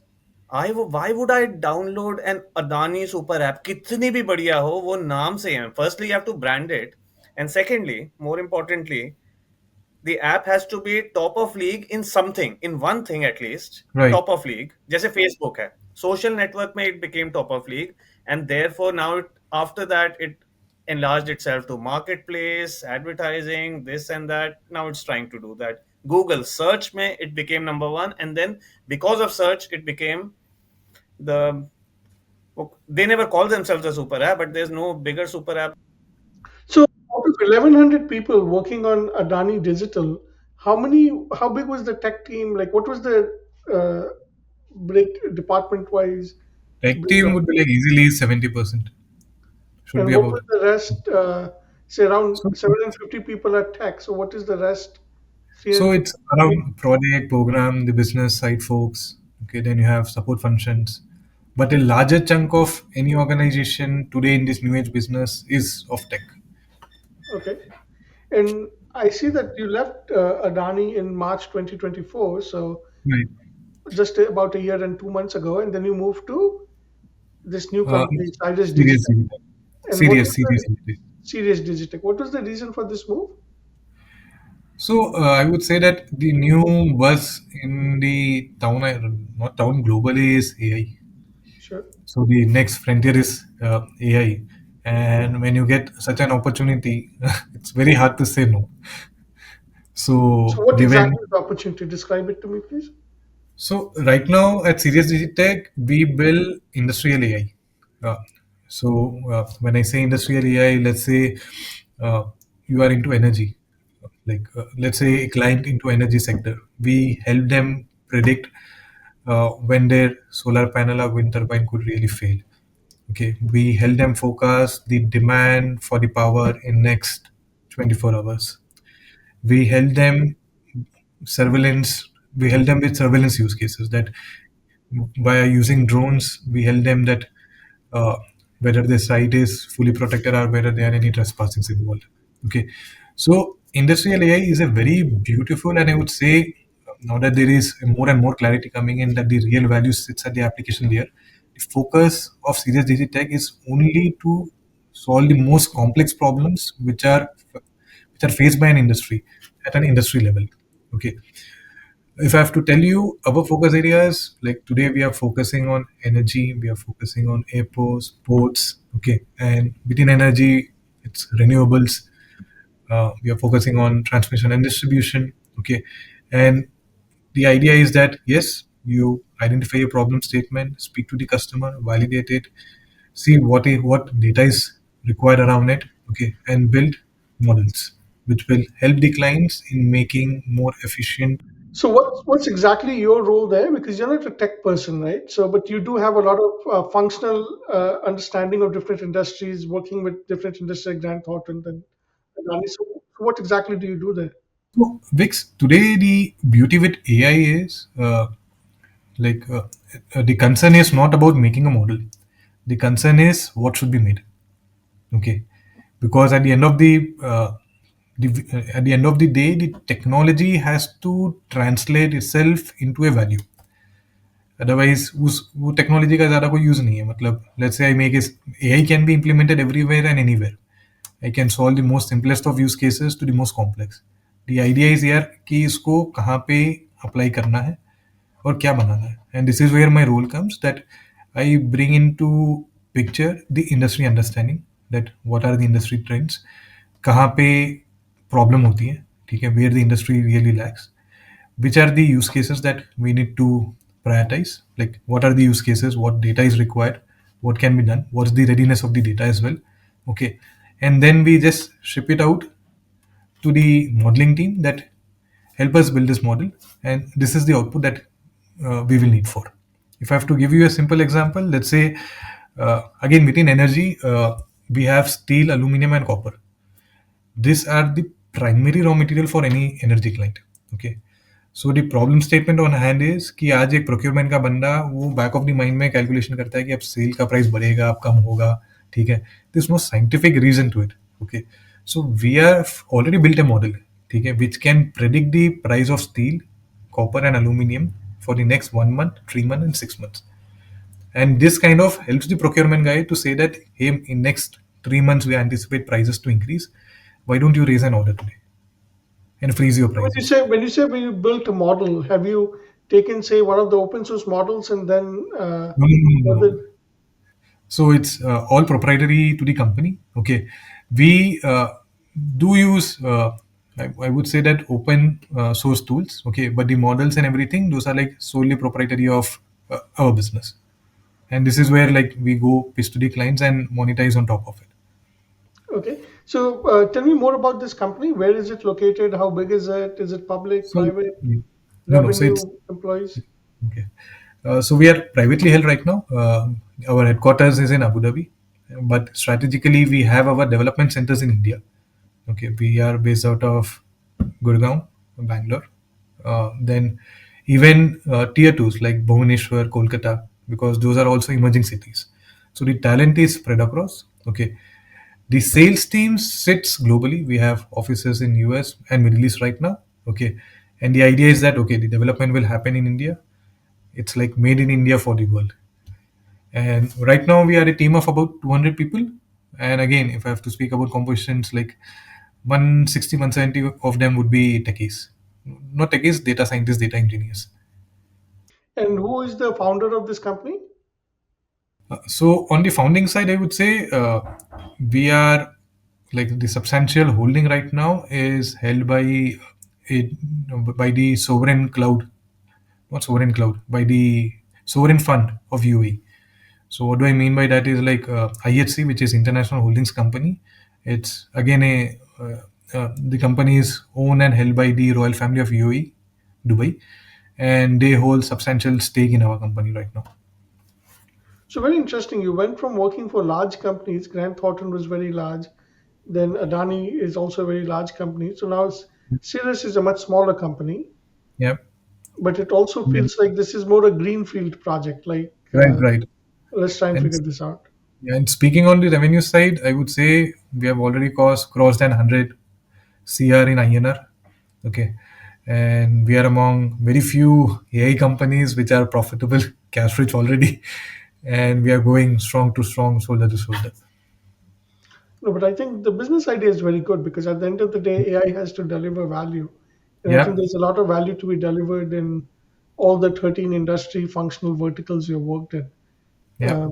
why would I download an Adani super app? कितनी भी बढ़िया हो, वो नाम से है. Firstly, you have to brand it, and secondly, more importantly, the app has to be top of league in something, in one thing at least. Right. Top of league जैसे Facebook है, social network में it became top of league, and therefore now after that it enlarged itself to marketplace, advertising, this and that. Now it's trying to do that. Google search में it became number one, and then because of search it became the, they never call themselves a super app, but there's no bigger super app. So, out of 1,100 people working on Adani Digital, how big was the tech team? Like, what was the break department wise Tech team breakup? would be like easily 70%. should And be what about. was the rest? Say around So, 750 people are tech. So what is the rest? so it's 350. around project, program, the business side folks. Okay, then you have support functions. But a larger chunk of any organization today in this new age business is of tech. Okay. And I see that you left Adani in March 2024. So Right. just about a year and 2 months ago, and then you moved to this new company, Sirius Serious, Digitech. And what serious, was the serious. Sirius Digitech? What was the reason for this move? So I would say that the new buzz in the town, not town globally, is AI. Sure. So the next frontier is AI, and when you get such an opportunity, it's very hard to say no. So So what given, exactly is the opportunity? Describe it to me, please. so right now at Sirius Digitech, we build industrial AI. When I say industrial AI, let's say uh, you are into energy, like let's say a client into energy sector, we help them predict when their solar panel or wind turbine could really fail. Okay, we help them forecast the demand for the power in next 24 hours. We help them surveillance. We help them with surveillance use cases that by using drones, we help them that uh, whether the site is fully protected or whether there are any trespassing involved. Okay, so industrial AI is a very beautiful, and I would say now that there is more and more clarity coming in that the real value sits at the application layer. The focus of Serious Digitech is only to solve the most complex problems which are faced by an industry at an industry level. Okay, if I have to tell you our focus areas, like today we are focusing on energy, we are focusing on airports, ports, okay, and within energy, it's renewables. We are focusing on transmission and distribution, okay, and the idea is that yes, you identify a problem statement, speak to the customer, validate it, see what data is required around it, okay, and build models which will help the clients in making more efficient. So what's exactly your role there? Because you're not a tech person, right? So, but you do have a lot of functional understanding of different industries, working with different industries like Grant Thornton and Adani. So, what exactly do you do there? So, Vix, today the beauty with AI is like the concern is not about making a model. The concern is what should be made. Okay, because at the end of the day, the technology has to translate itself into a value. Otherwise उस वो technology का ज़्यादा कोई use नहीं है मतलब let's say I make is AI can be implemented everywhere and anywhere I can solve the most simplest of use cases to the most complex the idea is यार कि इसको कहाँ पे अप्लाई करना है और क्या बनाना है and this is where my role comes that I bring in to picture the industry understanding that what are the industry trends कहाँ पे प्रॉब्लम होती है ठीक है where the industry really lacks which are the use cases that we need to prioritize like what are the use cases what data is required what can be done what's the readiness of the data as well okay and then we just ship it out to the modeling team that help us build this model and this is the output that we will need for if I have to give you a simple example let's say again within energy we have steel aluminum and copper these are the primary raw material for any energy client okay so the problem statement on hand is कि आज एक procurement का बंदा वो back of the mind में calculation करता है कि अब सेल का प्राइस बढ़ेगा अब कम होगा ठीक है this no scientific reason to it okay so we are already built a model ठीक है which can predict the price of steel copper and aluminum for the next 1 month 3 months and 6 months and this kind of helps the procurement guy to say that hey in next 3 months we anticipate prices to increase why don't you raise an order today and freeze your So prices. when you built a model, have you taken say one of the open source models and then No, no, no, no, no. further? So it's all proprietary to the company. Okay, we do use I would say that open source tools. Okay, but the models and everything those are like solely proprietary of our business, and this is where like we go pitch to the clients and monetize on top of it. Okay. So tell me more about this company. Where is it located? How big is it? Is it public, So private, no, no. So revenue, it's employees? okay. So we are privately held right now. Our headquarters is in Abu Dhabi, but strategically we have our development centers in India. Okay, we are based out of Gurgaon, Bangalore. Then even tier twos like Bhubaneswar, Kolkata, because those are also emerging cities. So the talent is spread across. Okay, the sales team sits globally. We have offices in US and Middle East right now. Okay, and the idea is that okay, the development will happen in India. It's like made in India for the world. And right now we are a team of about 200 people. And again, if I have to speak about compositions, like 160, 170 of them would be techies. Not techies, data scientists, data engineers. And who is the founder of this company? So on the founding side, I would say we are like the substantial holding right now is held a, by the sovereign cloud, not sovereign cloud, by the sovereign fund of UAE. So what do I mean by that is like IHC, which is International Holdings Company. It's again the company is owned and held by the royal family of UAE, Dubai, and they hold substantial stake in our company right now. So very interesting. You went from working for large companies. Grant Thornton was very large. Then Adani is also a very large company. So now Sirius is a much smaller company, Yeah. but it also Yeah. feels like this is more a greenfield project. Like, Right, right. let's try and And figure this out. yeah, and speaking on the revenue side, I would say we have already crossed an 100 CR in INR. Okay. And we are among very few AI companies which are profitable, cash rich already. And we are going strong to strong, shoulder to shoulder. No, but I think the business idea is very good because at the end of the day, AI has to deliver value. And I think Yeah. there's a lot of value to be delivered in all the 13 industry functional verticals you've worked in. Yeah. Uh,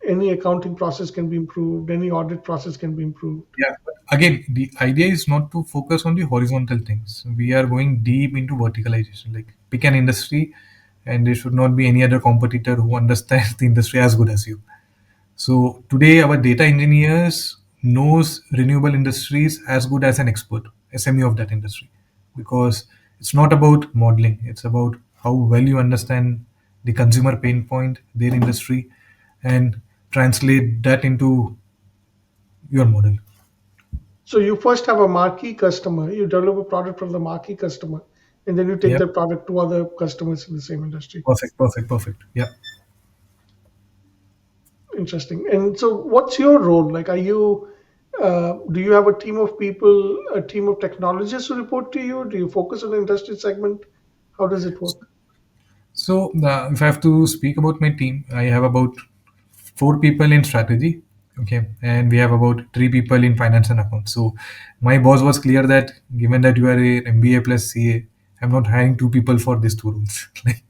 any accounting process can be improved, any audit process can be improved. Yeah. But again, the idea is not to focus on the horizontal things. We are going deep into verticalization. Like pick an industry, and there should not be any other competitor who understands the industry as good as you. So today, our data engineers knows renewable industries as good as an expert, SME of that industry, because it's not about modeling. It's about how well you understand the consumer pain point, their industry, and translate that into your model. So you first have a marquee customer, you develop a product for the marquee customer, and then you take Yeah. that product to other customers in the same industry. Perfect, perfect, perfect. Yeah. Interesting. And so, what's your role? Like, do you have a team of people, a team of technologists who report to you? Do you focus on the industry segment? How does it work? So, if I have to speak about my team, I have about four people in strategy. Okay, and we have about three people in finance and accounts. So, my boss was clear that given that you are a MBA plus CA, I'm not hiring two people for these two roles. Like,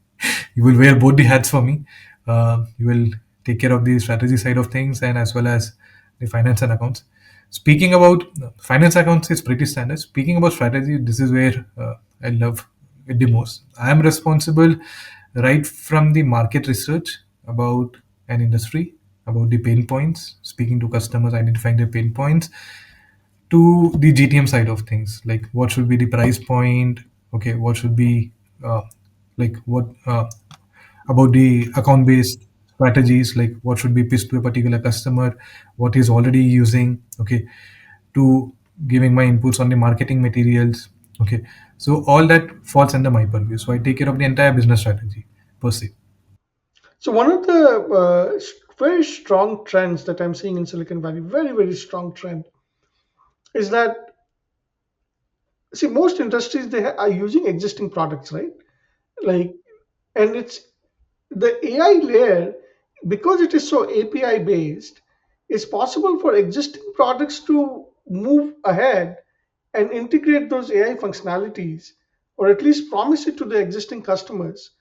you will wear both the hats for me. You will take care of the strategy side of things and as well as the finance and accounts. Speaking about finance accounts is pretty standard. Speaking about strategy, this is where I love it the most. I am responsible right from the market research about an industry, about the pain points, speaking to customers, identifying their pain points, to the GTM side of things, like what should be the price point, okay, what should be like what about the account based strategies, like what should be pitched to a particular customer, what he's already using, okay, to giving my inputs on the marketing materials, okay. So all that falls under my purview. So I take care of the entire business strategy per se. So, one of the very strong trends that I'm seeing in Silicon Valley, very, very strong trend, is that, see, most industries are using existing products, right? Like, and it's the AI layer, because it is so API based, it's possible for existing products to move ahead and integrate those AI functionalities, or at least promise it to the existing customers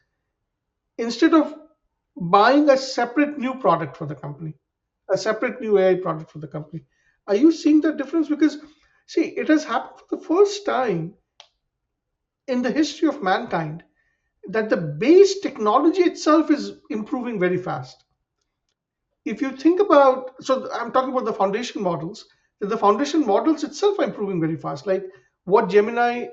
instead of buying a separate new product for the company, a separate new AI product for the company. Are you seeing the difference? Because, see, it has happened for the first time in the history of mankind that the base technology itself is improving very fast. If you think about, so I'm talking about the foundation models, that the foundation models itself are improving very fast. Like what Gemini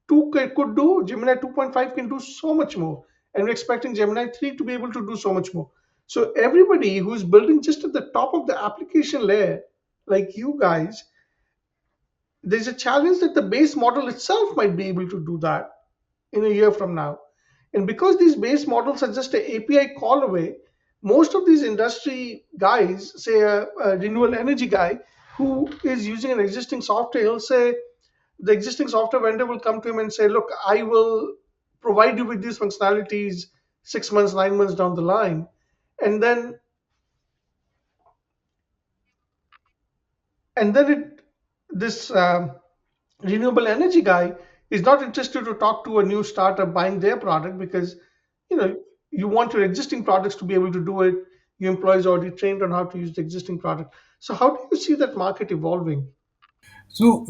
2 could do, Gemini 2.5 can do so much more. And we're expecting Gemini 3 to be able to do so much more. So everybody who's building just at the top of the application layer, like you guys, there's a challenge that the base model itself might be able to do that in a year from now. And because these base models are just an API call away, most of these industry guys, say a renewable energy guy who is using an existing software, he'll say the existing software vendor will come to him and say, look, I will provide you with these functionalities 6 months, 9 months down the line. And then it this renewable energy guy is not interested to talk to a new startup buying their product, because you know you want your existing products to be able to do it. Your employees are already trained on how to use the existing product. So how do you see that market evolving? So,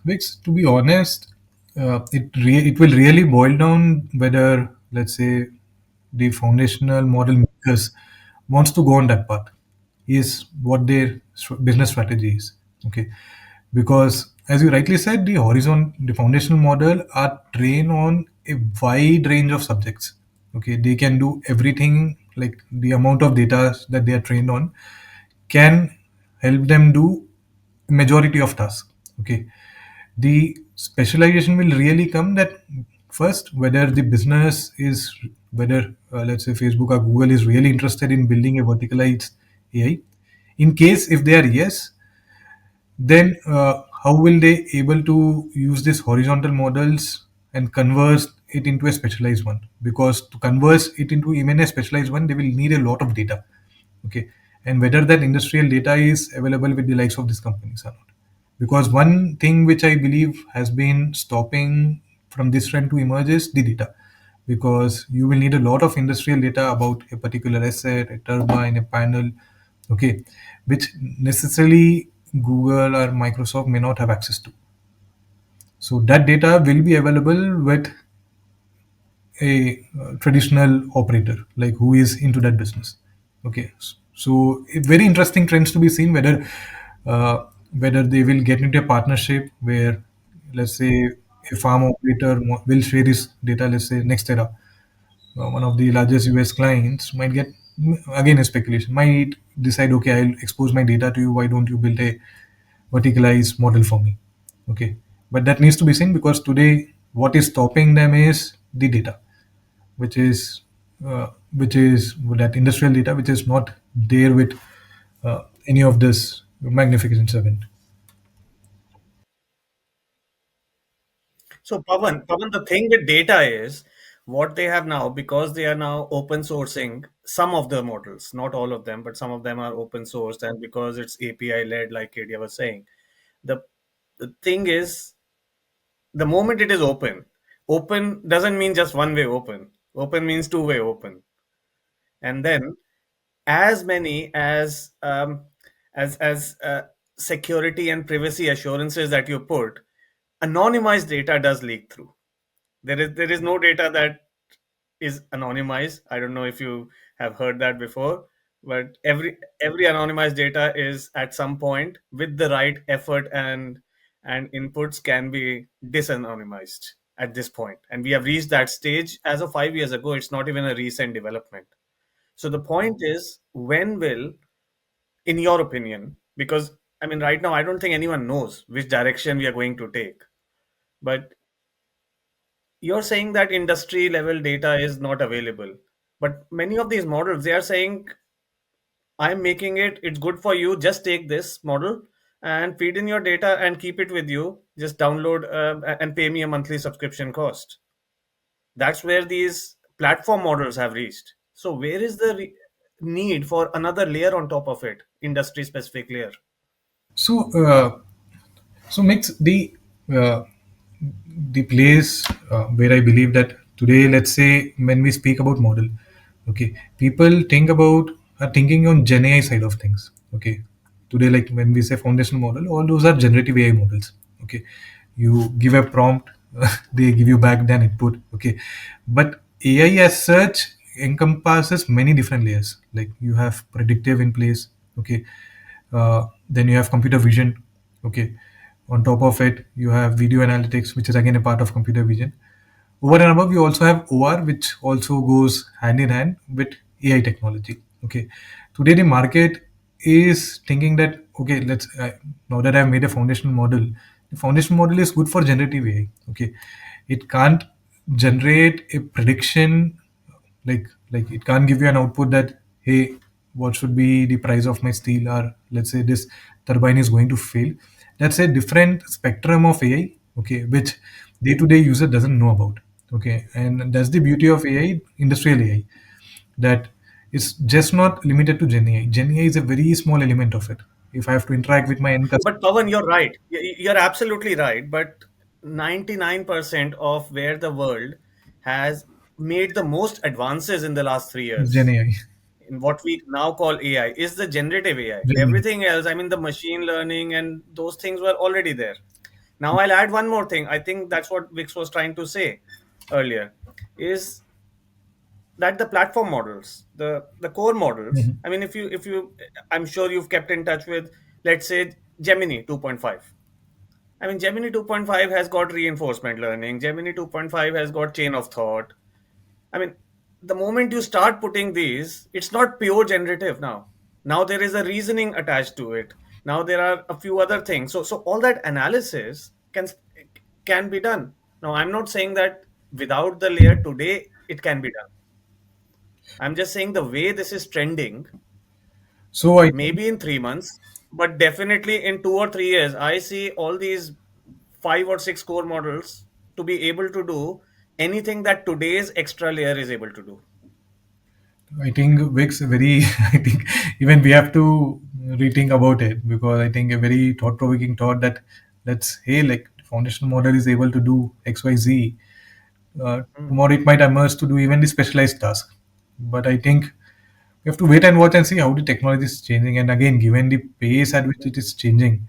Vix, to be honest, it will really boil down whether, let's say, the foundational model makers wants to go on that path, is what their business strategy is. Okay, because as you rightly said, the foundational model are trained on a wide range of subjects. Okay, they can do everything. Like the amount of data that they are trained on can help them do majority of tasks. Okay, the specialization will really come that first whether the business is, whether let's say Facebook or Google is really interested in building a verticalized AI. In case if they are yes, then how will they able to use these horizontal models and convert it into a specialized one? Because to convert it into even a specialized one, they will need a lot of data. Okay, and whether that industrial data is available with the likes of these companies or not. Because one thing which I believe has been stopping from this trend to emerge is the data, because you will need a lot of industrial data about a particular asset, a turbine, a panel, okay, which necessarily Google or Microsoft may not have access to. So that data will be available with a traditional operator, like who is into that business. Okay, so very interesting trends to be seen whether they will get into a partnership where, let's say, a farm operator will share his data. Let's say Nextera, one of the largest US clients, might get, again a speculation, might decide, okay, I'll expose my data to you. Why don't you build a verticalized model for me? Okay, but that needs to be seen, because today what is stopping them is the data, which is that industrial data which is not there with any of this magnificent event. So Pavan, the thing with data is what they have now, because they are now open sourcing some of the models, not all of them, but some of them are open sourced, and because it's API led, like Kadia was saying, the the thing is, the moment it is open, open doesn't mean just one way open. Open means two-way open, and then as many as security and privacy assurances that you put, anonymized data does leak through. There is no data that is anonymized. I don't know if you have heard that before, but every anonymized data is at some point, with the right effort and inputs, can be disanonymized at this point. And we have reached that stage as of 5 years ago. It's not even a recent development. So the point is, when will, in your opinion, because I mean, right now, I don't think anyone knows which direction we are going to take. But you're saying that industry level data is not available. But many of these models, they are saying, I'm making it, it's good for you. Just take this model and feed in your data and keep it with you. Just download and pay me a monthly subscription cost. That's where these platform models have reached. So, where is the need for another layer on top of it, industry specific layer? So, mix uh, the place where I believe that today, let's say, when we speak about model, okay, people are thinking on Gen AI side of things. Okay, today, like when we say foundational model, all those are generative AI models. Okay, you give a prompt, they give you back then input. Okay, but AI as such encompasses many different layers. Like you have predictive in place. Okay, then you have computer vision. Okay, on top of it you have video analytics, which is again a part of computer vision. Over and above, you also have OR, which also goes hand in hand with AI technology. Okay, today the market is thinking that okay, let's now that I've made a foundational model, the foundational model is good for generative AI. Okay, it can't generate a prediction, like it can't give you an output that hey, what should be the price of my steel, or let's say this turbine is going to fail. That's a different spectrum of AI. Okay, which day to day user doesn't know about. Okay, and that's the beauty of AI, industrial AI, that it's just not limited to Gen AI. Gen AI is a very small element of it. If I have to interact with my end customer, But Pavan, you're right. You're absolutely right. But 99% of where the world has made the most advances in the last three it's Gen years AI. in what we now call AI is the generative AI. Gen AI. Everything else, I mean, the machine learning and those things were already there. Now I'll add one more thing. I think that's what Vix was trying to say earlier, is that the platform models, the core models. Mhm. I mean, if you, I'm sure you've kept in touch with, let's say, Gemini 2.5. I mean, Gemini 2.5 has got reinforcement learning. Gemini 2.5 has got chain of thought. I mean, the moment you start putting these, it's not pure generative now. Now there is a reasoning attached to it. Now there are a few other things. So all that analysis can be done. Now I'm not saying that without the layer today it can be done. I'm just saying the way this is trending, So I think maybe in 3 months, but definitely in 2 or 3 years, I see all these 5 or 6 core models to be able to do anything that today's extra layer is able to do. I think Wix very I think even we have to rethink about it, because I think a very thought provoking thought that let's hey, like foundational model is able to do XYZ. Hmm. Tomorrow it might emerge to do even the specialized task. But I think we have to wait and watch and see how the technology is changing. And again, given the pace at which it is changing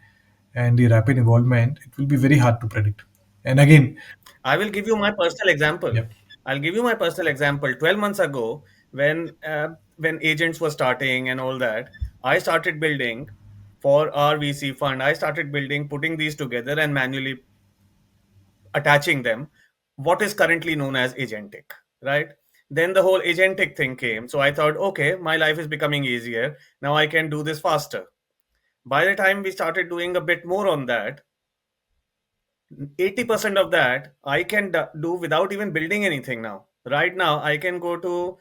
and the rapid involvement, it will be very hard to predict. And again, I will give you my personal example. yeah, I'll give you my personal example. 12 months ago, when agents were starting and all that, I started building for our VC fund. I started building, putting these together and manually attaching them. What is currently known as agentic, right? Then the whole agentic thing came. So I thought, okay, my life is becoming easier. Now I can do this faster. By the time we started doing a bit more on that, 80% of that I can do without even building anything now. Right now, I can go to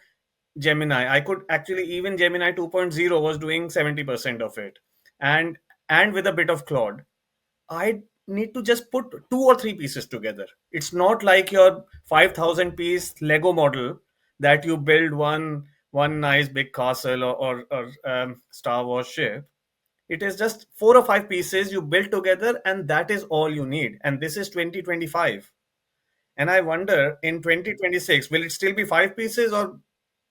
Gemini. I could actually, even Gemini 2.0 was doing 70% of it. And with a bit of Claude, I need to just put 2 or 3 pieces together. It's not like your 5,000 piece Lego model that you build one nice big castle or Star Wars ship. It is just 4 or 5 pieces you build together, and that is all you need. And this is 2025. And I wonder in 2026, will it still be 5 pieces, or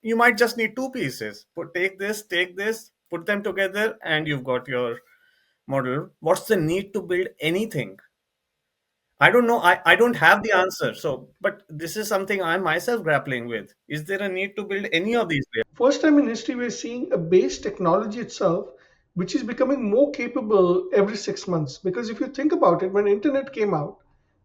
you might just need 2 pieces? Put take this, put them together, and you've got your model. What's the need to build anything? I don't know. I don't have the answer. So, but this is something I'm myself grappling with. Is there a need to build any of these layers? First time in history, we're seeing a base technology itself, which is becoming more capable every 6 months. Because if you think about it, when internet came out,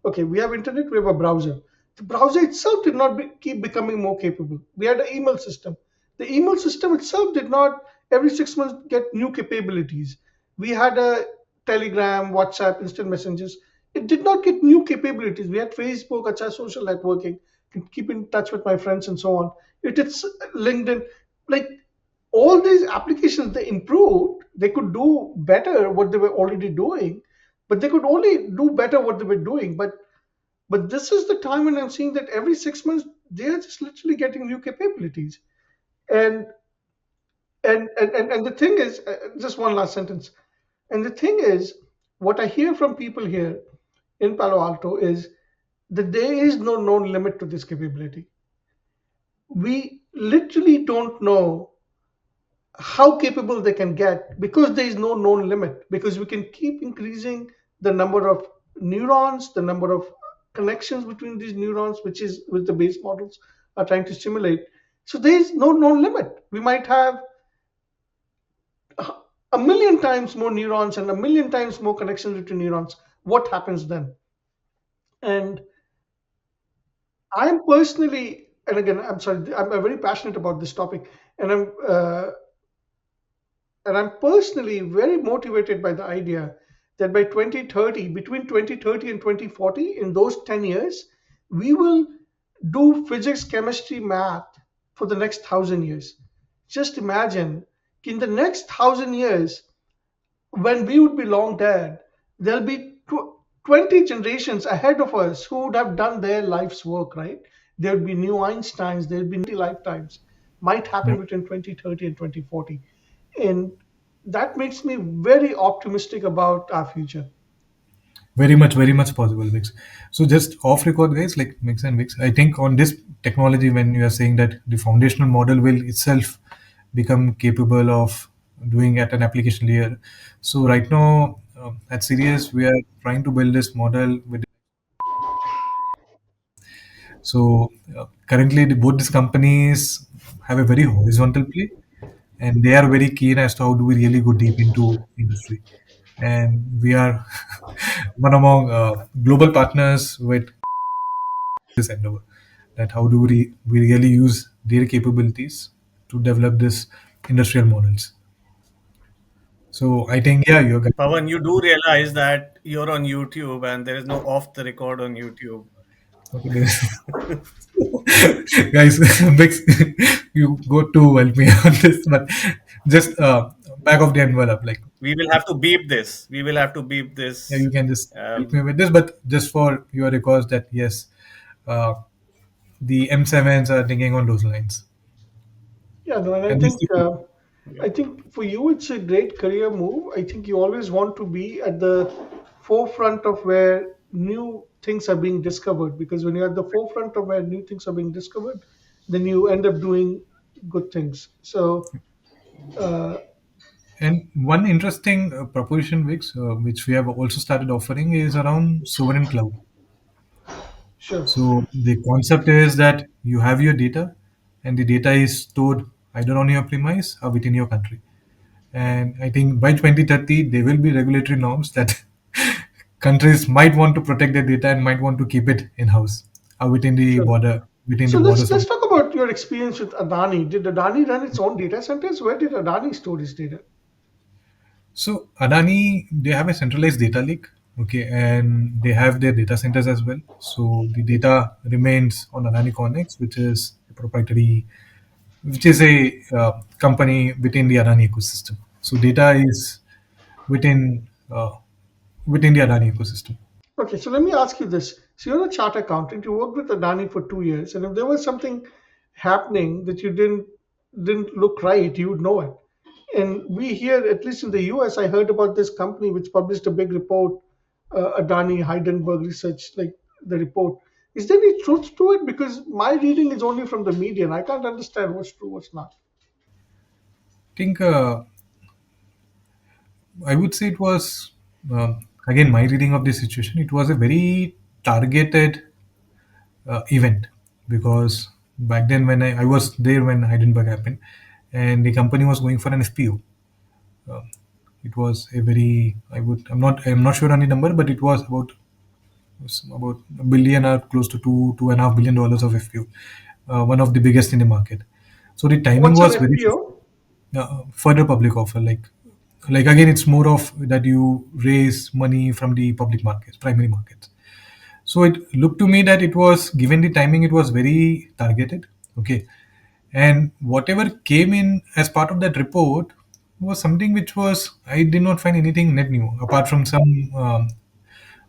okay, we have internet, we have a browser. The browser itself did not keep becoming more capable. We had an email system. The email system itself did not every 6 months get new capabilities. We had a Telegram, WhatsApp, instant messages. It did not get new capabilities. We had Facebook, acha, social networking, can keep in touch with my friends and so on. It's LinkedIn, like all these applications, they improved. They could do better what they were already doing, but they could only do better what they were doing. But this is the time when I'm seeing that every 6 months they are just literally getting new capabilities. And and the thing is, just one last sentence. And the thing is, what I hear from people here in Palo Alto is that there is no known limit to this capability. We literally don't know how capable they can get because there is no known limit, because we can keep increasing the number of neurons, the number of connections between these neurons, which is with the base models are trying to stimulate. So there is no known limit. We might have a million times more neurons and a million times more connections between neurons. What happens then? And I'm personally, and again, I'm sorry, I'm very passionate about this topic, and And I'm personally very motivated by the idea that by 2030, between 2030 and 2040, in those 10 years, we will do physics, chemistry, math for the next 1,000 years. Just imagine in the next 1,000 years, when we would be long dead, there'll be 20 generations ahead of us who would have done their life's work, right? There would be new Einsteins, there'll be lifetimes, might happen Yep. between 2030 and 2040. And that makes me very optimistic about our future. Very much possible, Vix. So just off record, guys, like Mix and Vix, I think on this technology, when you are saying that the foundational model will itself become capable of doing at an application layer. So right now at Sirius, we are trying to build this model with. So currently, both these companies have a very horizontal play, and they are very keen as to how do we really go deep into industry. And we are one among global partners with this endeavor. That how do we really use their capabilities to develop this industrial models. So I think yeah, you're right. Pavan, you do realize that you're on YouTube and there is no off the record on YouTube. Okay, guys, Bex, you go to help me on this, but just back of the envelope, like We will have to beep this. We will have to beep yeah, this. you can just help me Um, with this, but just for your records that yes, uh, the M7s are thinking on those lines, Yeah, no, and I and this. think I think for you it's a great career move. I think you always want to be at the forefront of where new things are being discovered, because when you're at the forefront of where new things are being discovered, then you end up doing good things. So uh, And one interesting proposition, Wix, which we have also started offering, is around sovereign cloud. sure. So the concept is that you have your data, and the data is stored either on your premise or within your country. And I think by 2030, there will be regulatory norms that countries might want to protect their data and might want to keep it in house or Sure. within the So let's borders of. let's talk about your experience with Adani. Did Adani run its own data centers? Where did Adani store its data? So Adani, they have a centralized data lake, okay, and they have their data centers as well. So the data remains on Adani Connex, which is a company within the Adani ecosystem. So data is within within the Adani ecosystem. Okay, so let me ask you this. So you're a chartered accountant. You worked with Adani for 2 years, and if there was something happening that you didn't look right, you would know it. And we here, at least in the US, I heard about this company which published a big report, Adani Heidenberg Research, like the report. Is there any truth to it? Because my reading is only from the media, and I can't understand what's true, what's not. I think I would say it was again my reading of this situation. It was a very targeted event because back then when I was there when Heidenberg happened, and the company was going for an FPO. Uh, it was a very I'm not sure on the number, but it was about a billion or close to $2.5 billion of FPO, one of the biggest in the market. So the timing What's an was very FPO? further public offer, like again it's more of that you raise money from the public markets, primary markets. So it looked to me that it was given the timing, it was very targeted. Okay, and whatever came in as part of that report was something which was I did not find anything net new apart from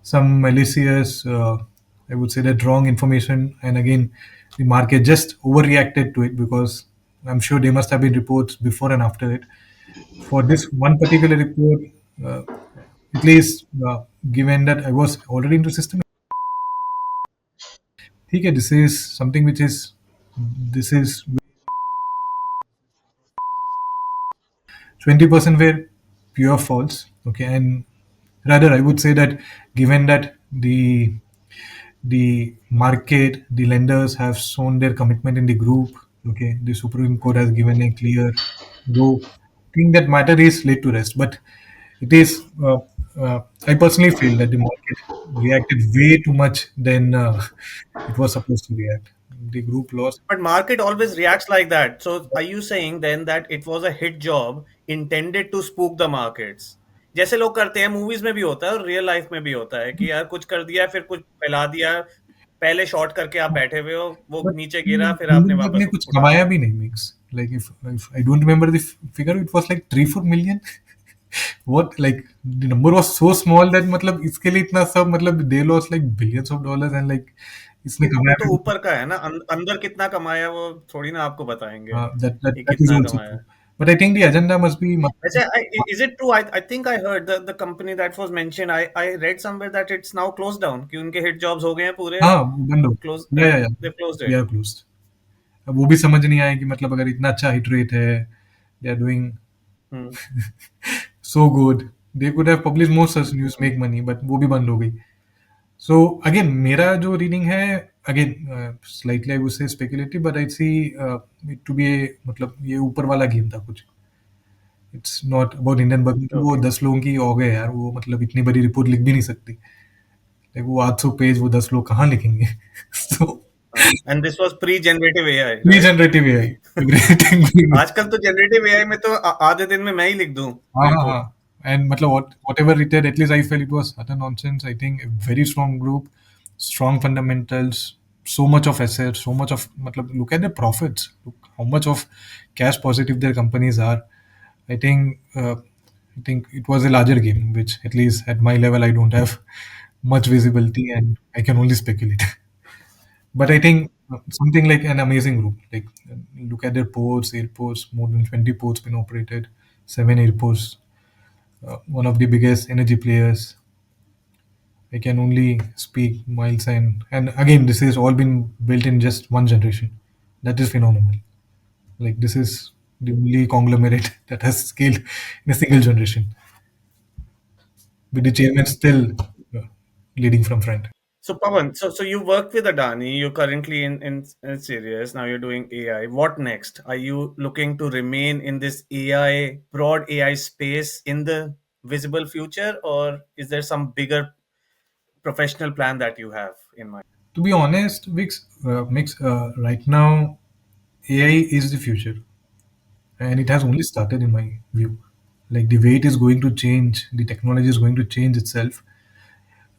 some malicious, I would say that wrong information, and again the market just overreacted to it because I'm sure there must have been reports before and after it. For this one particular report, uh, at least given that I was already into system, okay, this is 20% were pure false. Okay, and rather I would say that given that the market, the lenders have shown their commitment in the group. Okay, the Supreme Court has given a clear go. I think that matter is laid to rest. But it is, I personally feel that the market reacted way too much than it was supposed to react. the group lost. But market always reacts like that. So are you saying then that it was a hit job intended to spook the markets? जैसे लोग करते हैं, movies में भी होता है और real life में भी होता है कि यार कुछ कर दिया फिर कुछ फैला दिया, पहले शॉर्ट करके आप बैठे हुए हो, वो But नीचे गिरा फिर आपने Hindenburg वापस ने कुछ उठा कमाया लिया. भी नहीं mix. Like if I don't remember the figure, it was like 3-4 million. What, like the number was so small that मतलब इसके लिए इतना सब, मतलब they lost like billions of dollars and like इसने वो कमाया तो भी नहीं. ऊपर का है ना, अंदर कितना कमाया वो थोड़ी ना आपको बताएंगे कि That is कितना also कमाया. true. But I think the agenda must be अच्छा, is it true? I think I heard the company that was mentioned. I read somewhere that it's now closed down. कि उनके hit jobs हो गए हैं पूरे. हाँ वो बंद हो. Close. या They closed we it. are closed. अब वो भी समझ नहीं आया कि मतलब अगर इतना अच्छा हिट रेट है, they are doing Hmm. so good, they could have published more such news, make money, but वो भी बंद हो गई. So again, मेरा जो रीडिंग है, again slightly I would say speculative, but I see it to be a, मतलब ये ऊपर वाला गेम था कुछ. It's not about Indian bug, वो Okay. 10 लोगों की हो गए यार, वो मतलब इतनी बड़ी रिपोर्ट लिख भी नहीं सकती. Like वो 800 पेज वो 10 लोग कहाँ लिखेंगे? So And this was pre-generative AI, right? pre-generative AI, everything. आजकल तो generative AI में तो आधे दिन में मैं ही लिख दूं हाँ, हाँ, रिपोर्ट. हाँ. And मतलब whatever it did, at least I felt it was utter nonsense. I think a very strong group, strong fundamentals, so much of assets, so much of, मतलब look at the profits, look how much of cash positive their companies are. I think I think it was a larger game, which at least at my level I don't have much visibility and I can only speculate. But I think something like an amazing group. Like look at their ports, airports, more than 20 ports been operated, 7 airports, one of the biggest energy players. I can only speak miles, and again, this has all been built in just one generation. That is phenomenal. Like this is the only conglomerate that has scaled in a single generation, with the chairman still leading from front. So Pavan, so you worked with Adani. You're currently in Sirius. Now you're doing AI. What next? Are you looking to remain in this AI, broad AI space in the visible future, or is there some bigger professional plan that you have in mind? To be honest, Mix, right now AI is the future, and it has only started in my view. Like the way it is going to change, the technology is going to change itself.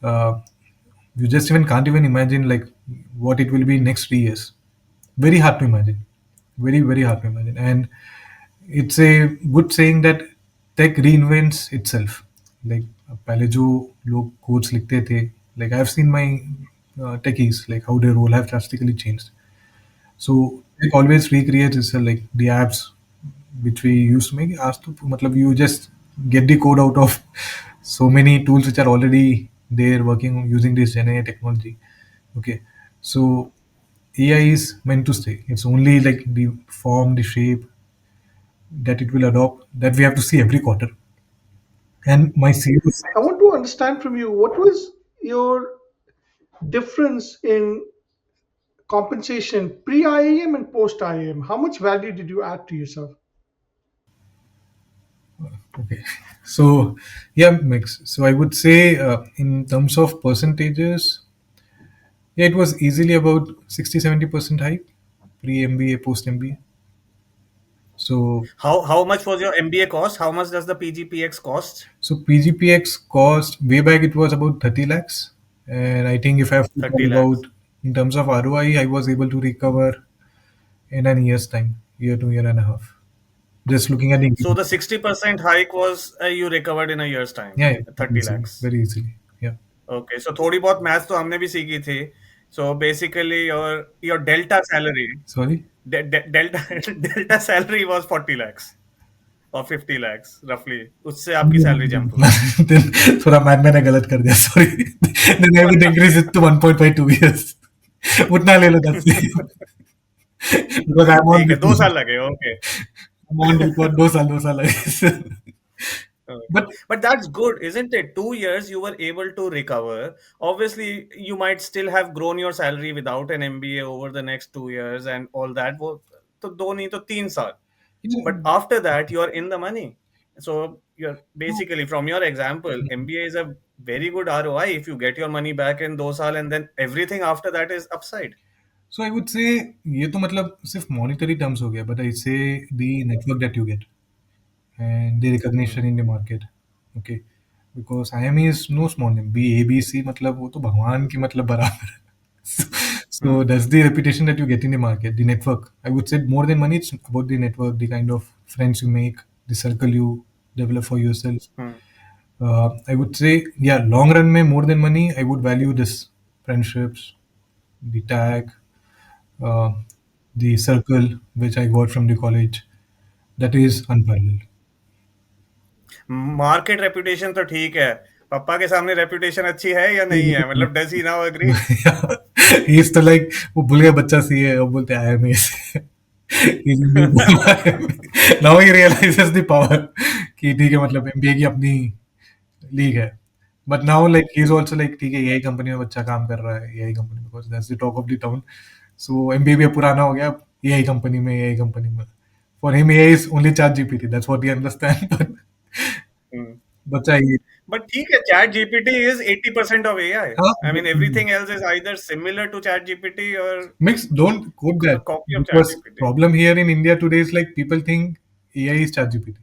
Uh, you just even can't even imagine like what it will be next 3 years. Very hard to imagine. Very hard to imagine. And it's a good saying that tech reinvents itself. Like पहले जो लोग codes लिखते थे, like I've seen my techies, like how their role have drastically changed. So it always recreates itself, like the apps which we used to make. आज तो मतलब you just get the code out of so many tools which are already there working using this Gen AI technology. Okay, so AI is meant to stay. It's only like the form, the shape that it will adopt that we have to see every quarter. And my CEO I says, want to understand from you what was your difference in compensation pre IIM and post IIM. How much value did you add to yourself? okay, so yeah, mix. So I would say in terms of percentages, yeah, it was easily about 60-70% hike pre MBA, post MBA. So How much was your MBA cost? How much does the PGPX cost? so PGPX cost way back it was about 30 lakhs, and I think if I have to talk 30 lakhs. about in terms of ROI, I was able to recover in an year's time, year to year and a half. Just looking at the So increment. the 60% hike was you recovered in a year's time, Yeah, yeah, 30 lakhs. very easily. Yeah. Okay, so थोड़ी बहुत maths तो हमने भी सीखी थी. So basically your delta salary, Sorry. delta delta salary was 40 lakhs or 50 lakhs roughly. उससे आपकी salary jump हुई. Then थोड़ा मैथ मैंने गलत कर दिया, sorry. Then I would increase it to 1.52 years. उतना ले लो 10 से. Because ठीक है, 2 साल लगे. ओके. I'm on record 2 साल लगे. Okay. But But that's good, isn't it? 2 years you were able to recover. Obviously, you might still have grown your salary without an MBA over the next 2 years and all that. वो तो दो नहीं तो 3 साल. you But after that, you're in the money. So you're basically from your example, MBA is a very good ROI if you get your money back in 2 saal and then everything after that is upside. So I would से ये तो मतलब सिर्फ monetary terms हो गया, but I से the network that you get and the recognition hmm in the market. Okay, because IIM is no small name. B A B C मतलब वो तो भगवान की मतलब बराबर है. So hmm that's the reputation that you get in the market, the network. I would say more than money, it's about the network, the kind of friends you make, the circle you develop for yourself. Hmm I would say, yeah, long run में more than money, I would value this friendships, the tag, uh, the circle which I got from the college. That is unparalleled. Market reputation तो ठीक है, पापा के सामने reputation अच्छी है या नहीं है, मतलब does he now agree? He's तो like वो भूल गया बच्चा सी है वो बोलते आया मैं इसे. Now he realizes the power कि ठीक है मतलब एमबीए की अपनी लीग है. But now like he is also like ठीक है यही कंपनी में बच्चा काम कर रहा है, यही कंपनी में, because that's the talk of the town. So MBA भी अब पुराना हो गया, अब यही कंपनी में. For him AI is only ChatGPT, that's what he understand. But बच्चा ये. बट ठीक है, ChatGPT is 80% of AI. हाँ, I mean everything else is either similar to ChatGPT और mix, don't quote a that, copy of chat because gpt. problem here in India today is like people think AI is ChatGPT.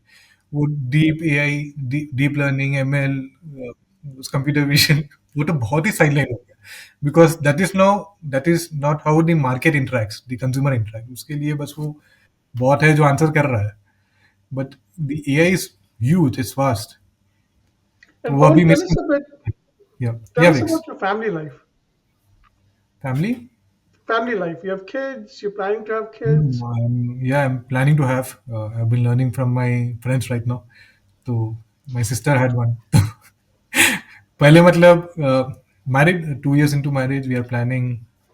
वो deep AI, deep learning, ML, उस computer vision, वो तो बहुत ही sideline हो गया. Because that is not how the market interacts, the consumer interacts. उसके लिए बस वो bot है जो answer कर रहा है. But the AI is huge, it's vast. And वो अभी Pawan, miss. Yeah, tell yeah, us Vix. about your family life. Family. Family life. You have kids. You're planning to have kids. Yeah, I'm planning to have. I've been learning from my friends right now. So my sister had one. पहले मतलब married 2 years into marriage, we are planning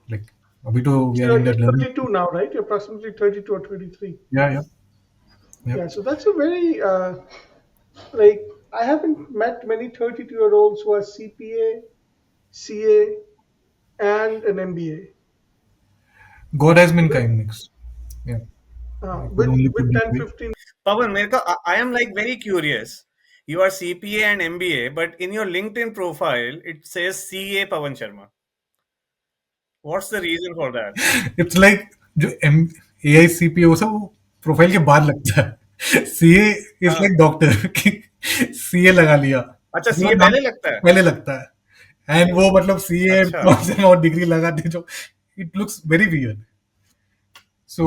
like अभी तो we So are in you're that learning. 32 now, right? You're approximately 32 or 23. Yeah, yeah, yeah. Yeah. So that's a very like I haven't met many 32-year-olds who are CPA, CA, and an MBA. God has been With kind, mix. Yeah, I could with only put with that 10, way. 15. Pavan, मेरे को I am like very curious. You are CPA and MBA, but in your LinkedIn profile it says CA Pavan Sharma. What's the reason for that? It's like जो M A I C P O सब वो profile के बाद लगता है. C A is हाँ, like doctor कि C ए लगा लिया, अच्छा पूरा सीए नाम पहले लगता है? पहले लगता है. एंड वो मतलब सी ए अच्छा, और डिग्री लगा दे जो, it looks very weird. So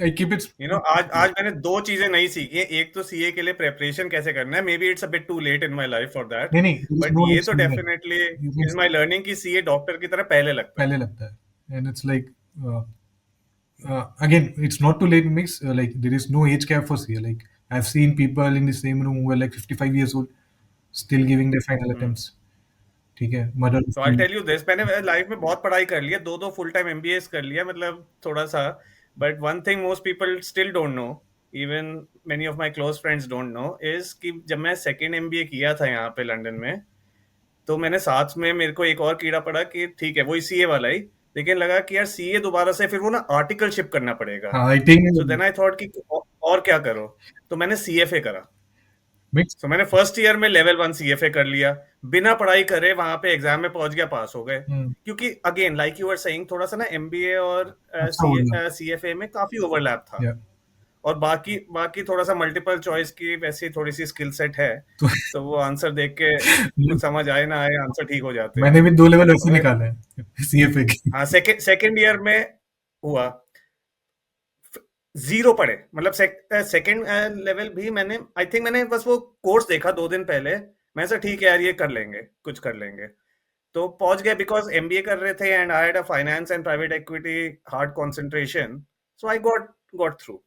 I keep it. आज आज मैंने दो चीजें नई सीखी हैं. एक तो सीए के लिए प्रेपरेशन कैसे करना है, maybe it's a bit too late in my life for that, नहीं नहीं, देयर इज बट नो ये तो external, definitely you can is my learning कि सीए डॉक्टर की तरह पहले लगता है. पहले लगता है. And it's like again, it's not too late mix. Like there is no age cap for CA. Like I've seen people in the same room who are like 55 years old, still giving their final hmm. attempts. ठीक है, mother तो आई उसकी. Tell you this, मैंने life में बहुत पढ़ाई कर लिया, दो दो फुल टाइम एमबीएस कर लिया, मतलब थोड़ा सा. But one thing most people still don't know, even many of my close friends don't know, is कि जब मैं सेकेंड एमबीए किया था यहाँ पे लंदन में, तो मैंने साथ में मेरे को एक और कीड़ा पड़ा कि ठीक है वही सीए वाला ही, लेकिन लगा कि यार सीए दोबारा से फिर वो ना आर्टिकलशिप करना पड़ेगा. हाँ, I think so then I thought कि और क्या करो, तो मैंने सीएफए करा. मिक्स. सो मैंने फर्स्ट ईयर में लेवल 1 सीएफए कर लिया, बिना पढ़ाई करे वहां पे एग्जाम में पहुंच गया, पास हो गए. क्योंकि again like you are saying, थोड़ा सा ना एमबीए और अच्छा हो गया. सीएफए में काफी ओवरलैप था. या और बाकी बाकी थोड़ा सा मल्टीपल चॉइस की वैसी थोड़ी सी स्किल सेट है, तो तो वो आंसर देख के कुछ समझ आए ना आए, आंसर ठीक हो जाते हैं. मैंने भी 2 लेवल तो वैसे मैं, निकाले हैं सीएफए के. हाँ, सेकेंड ईयर में हुआ, जीरो पढ़े, मतलब सेकेंड लेवल भी मैंने, आई थिंक मैंने बस वो कोर्स देखा 2 दिन पहले, मैं ऐसा ठीक है यार ये कर लेंगे, कुछ कर लेंगे, तो पहुंच गए. बिकॉज एमबीए कर रहे थे and I had a finance and private equity hard concentration, so I got got through.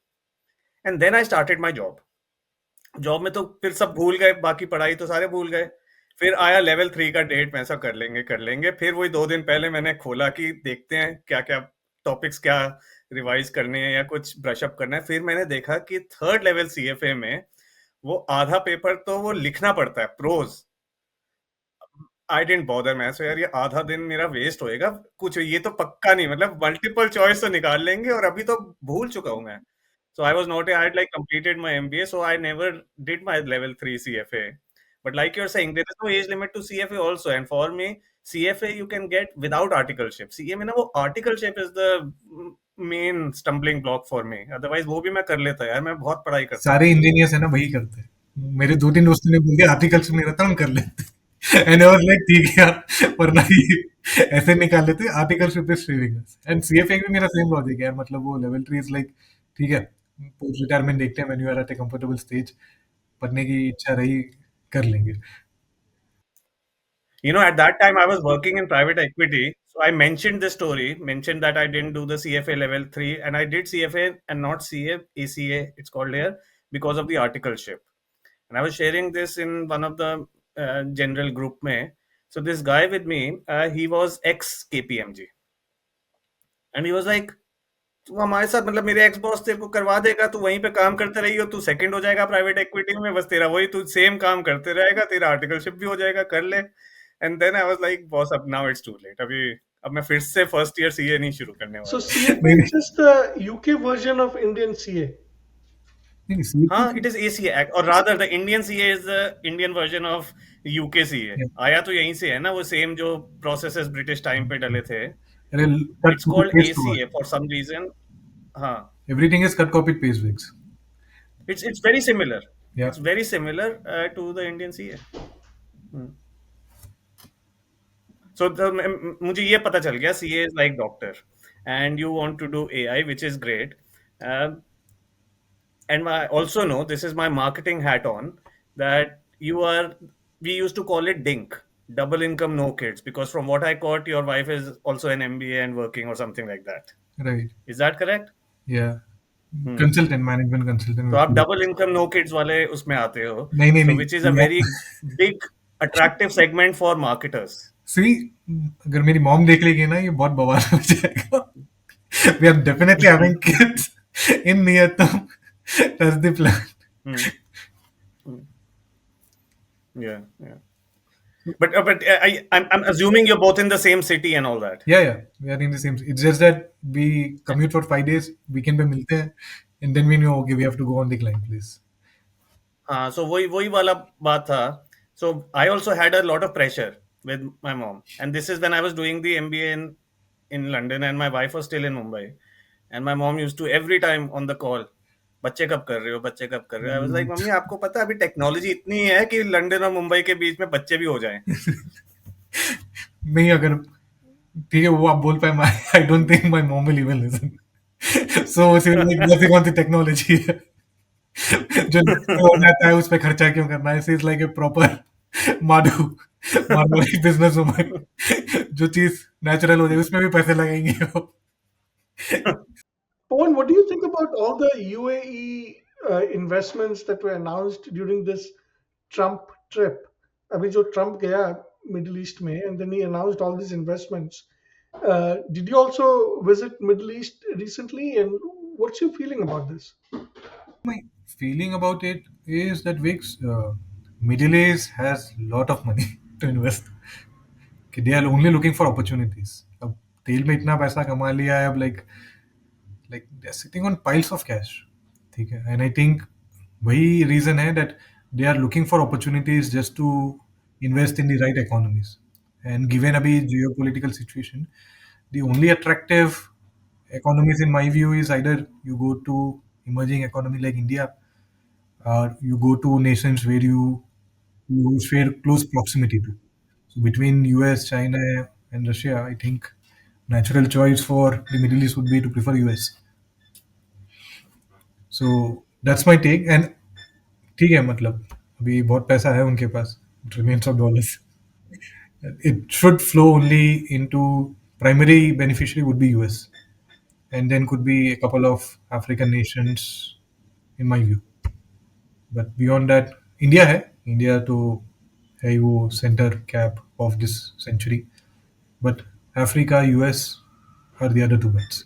And then I started my job. Job में तो फिर सब भूल गए, बाकी पढ़ाई तो सारे भूल गए. फिर आया लेवल 3 का डेट, मैं ऐसा कर लेंगे कर लेंगे. फिर वही 2 दिन पहले मैंने खोला कि देखते हैं क्या क्या टॉपिक्स क्या रिवाइज करने हैं या कुछ ब्रशअप करना है. फिर मैंने देखा कि थर्ड लेवल सीएफए में वो आधा पेपर तो वो लिखना पड़ता है, प्रोज. आई डेंट बॉदर, मैं सो यार ये आधा दिन मेरा वेस्ट होएगा, कुछ ये तो पक्का नहीं, मतलब मल्टीपल चॉइस तो निकाल लेंगे और अभी तो भूल चुका हूं मैं. So I was not, I had like completed my MBA, so I never did my level 3 CFA. But like you're saying, there is no age limit to CFA also. And for me, CFA you can get without articleship. CA में ना वो articleship is the main stumbling block for me. Otherwise वो भी मैं कर लेता यार, मैं बहुत पढ़ाई करता हूँ. सारे इंजीनियर्स है ना वही करते हैं। मेरे 2-3 दोस्तों ने बोल दिया आर्टिकल्स में रहता हम कर लेते हैं। एंड आई वाज लाइक ठीक है यार, वरना ये ऐसे निकाल लेते articles with saving us. And CFA भी मेरा सेम लॉजिक है यार, मतलब वो लेवल 3 इज लाइक ठीक है, पोस्ट रिटायरमेंट देखते हैं, when you are at a comfortable stage, पढ़ने की इच्छा रही कर लेंगे। You know, at that time I was working in private equity. So I mentioned this story, mentioned that I didn't do the CFA level 3 and I did CFA and not CA, ACA, it's called here, because of the articleship. And I was sharing this in one of the general group mein. So this guy with me, he was ex KPMG. And he was like, तू हमारे साथ मतलब मेरे ex boss तेरे को करवा देगा, तू वहीं पे काम करते रही हो, तू सेकंड हो जाएगा प्राइवेट इक्विटी में, बस तेरा वही तू सेम काम करते रहेगा, तेरा आर्टिकलशिप भी हो जाएगा, कर ले. And then I was like boss अब नाउ इट्स टू लेट, अभी अब मैं फिर से फर्स्ट ईयर सीए नहीं शुरू करने So वाला हूँ. CFA नहीं is नहीं just the UK version of Indian CA. नहीं सीएफए हाँ, इट इज एसीए और rather the Indian CA is the Indian version of UK CA. आया तो यहीं से है ना, वो सेम जो प्रोसेसेस ब्रिटिश टाइम पे डले थे. अरे cut it's copy called paste हुआ, एसीए फॉर सम रीजन. हाँ, everything is cut copy paste wicks. it's very similar. या It's very similar to the Indian CA. So मुझे ये पता चल गया CA is like doctor and you want to do AI, which is great. Um, and I also know, this is my marketing hat on, that we used to call it DINK, double income, no kids, because from what I caught, your wife is also an MBA and working or something like that. Right Is that correct? या Hmm. Consultant, management तो आप consultant. Double income no kids वाले उसमें आते हो. नहीं नहीं so नहीं which is a very big attractive segment for marketers. See, अगर मेरी मॉम देख लेगी ना ये बहुत बवाल हो जाएगा। We are definitely having kids in near term, that's the plan. Yeah, yeah. I'm assuming you're both in the same city and all that. या we are in the same, it's just that we commute for 5 days, weekend पे मिलते हैं, and then we know okay we have to go on the client place. हाँ, so वही वही वाला बात था. So I also had a lot of pressure with my mom, and this is when I was doing the MBA in London, and my wife was still in Mumbai, and my mom used to every time on the call, बच्चे कब कर रहे हो, बच्चे कब कर रहे हो. I was like, मम्मी आपको पता है अभी टेक्नोलॉजी इतनी है कि लंदन और मुंबई के बीच में बच्चे भी हो जाएं. नहीं, अगर ठीक है वो आप बोल पाए, I don't think my mom will even listen. So she will like nothing on the technology है। जो हो जाता है उस पे खर्चा क्यों करना है, इज लाइक ए प्रॉपर माडू मारवाड़ी बिजनेस वुमन। जो चीज नेचुरल हो जाए उसमें भी पैसे लगाएंगे वो। Pawan, what do you think about all the UAE investments that were announced during this Trump trip? अभी जो Trump गया Middle East में, and then he announced all these investments. Did you also visit Middle East recently, and what's your feeling about this? My feeling about it is that Wix, Middle East has lot of money to invest. कि they are only looking for opportunities. अब तेल में इतना पैसा कमा लिया है, अब like they are sitting on piles of cash, ठीक है, and I think वही reason है that they are looking for opportunities just to invest in the right economies. And given अभी geopolitical situation, the only attractive economies in my view is either you go to emerging economy like India, or you go to nations where you share close proximity to. So between US, China, and Russia, I think natural choice for the Middle East would be to prefer US. So that's my take. And ठीक है, मतलब अभी बहुत पैसा है उनके पास, trillions of dollars. It should flow only into primary beneficiary would be US, and then could be a couple of African nations, in my view. But beyond that, India है, India तो है ही वो centre cap of this century, but Africa, US are the other two bets.